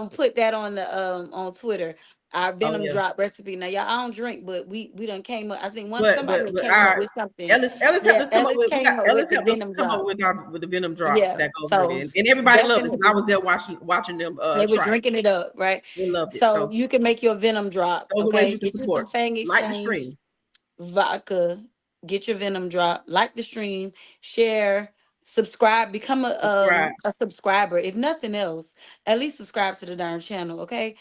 put that on the on Twitter. Our Oh Venom yeah. drop recipe. Now y'all, I don't drink, but we done came up. I think But somebody came up our with something. Ellis helped Yeah, us come up Ellis with came up with Ellis the helped us Venom come up drop. with the venom drop Yeah. that goes with So it, and everybody loved it because I definitely was there watching them they were try. drinking it up, right? They loved it. So So you can make your Venom drop. those are ways Okay. you can Get you some support. Fang Like the Exchange stream. vodka. Get your Venom drop. Like the stream. Share. Subscribe. Become Subscribe. a subscriber. If nothing else, at least subscribe to the darn channel. Okay.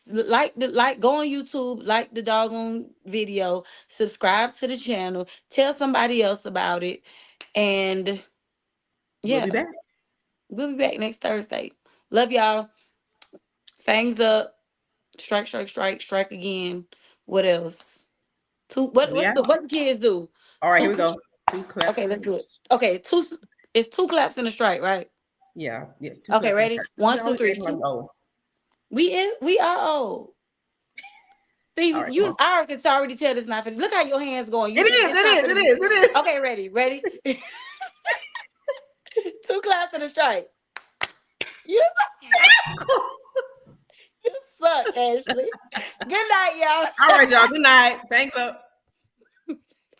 Go on YouTube, like the doggone video, subscribe to the channel, tell somebody else about it, and We'll be yeah, back. we'll be back next Thursday. Love y'all. Fangs up. Strike, strike, strike, strike again. What else? We out. What the kids do? All right, here Two we cl- go. 2 okay, claps. let's do it. Okay, it's two claps and a strike, right? Yeah, yes, 2 Okay, claps and a ready? strike. We 1, 2, always 3. act like, oh, We are old. all See, right, come on. I can already tell this not finished. Look how your hands going. It You think is, it's it not is, it finished. is, it is. Okay, ready? Two claps and a strike. You, you suck, Ashley. Good night, y'all. All right, y'all. Good night. Thanks up.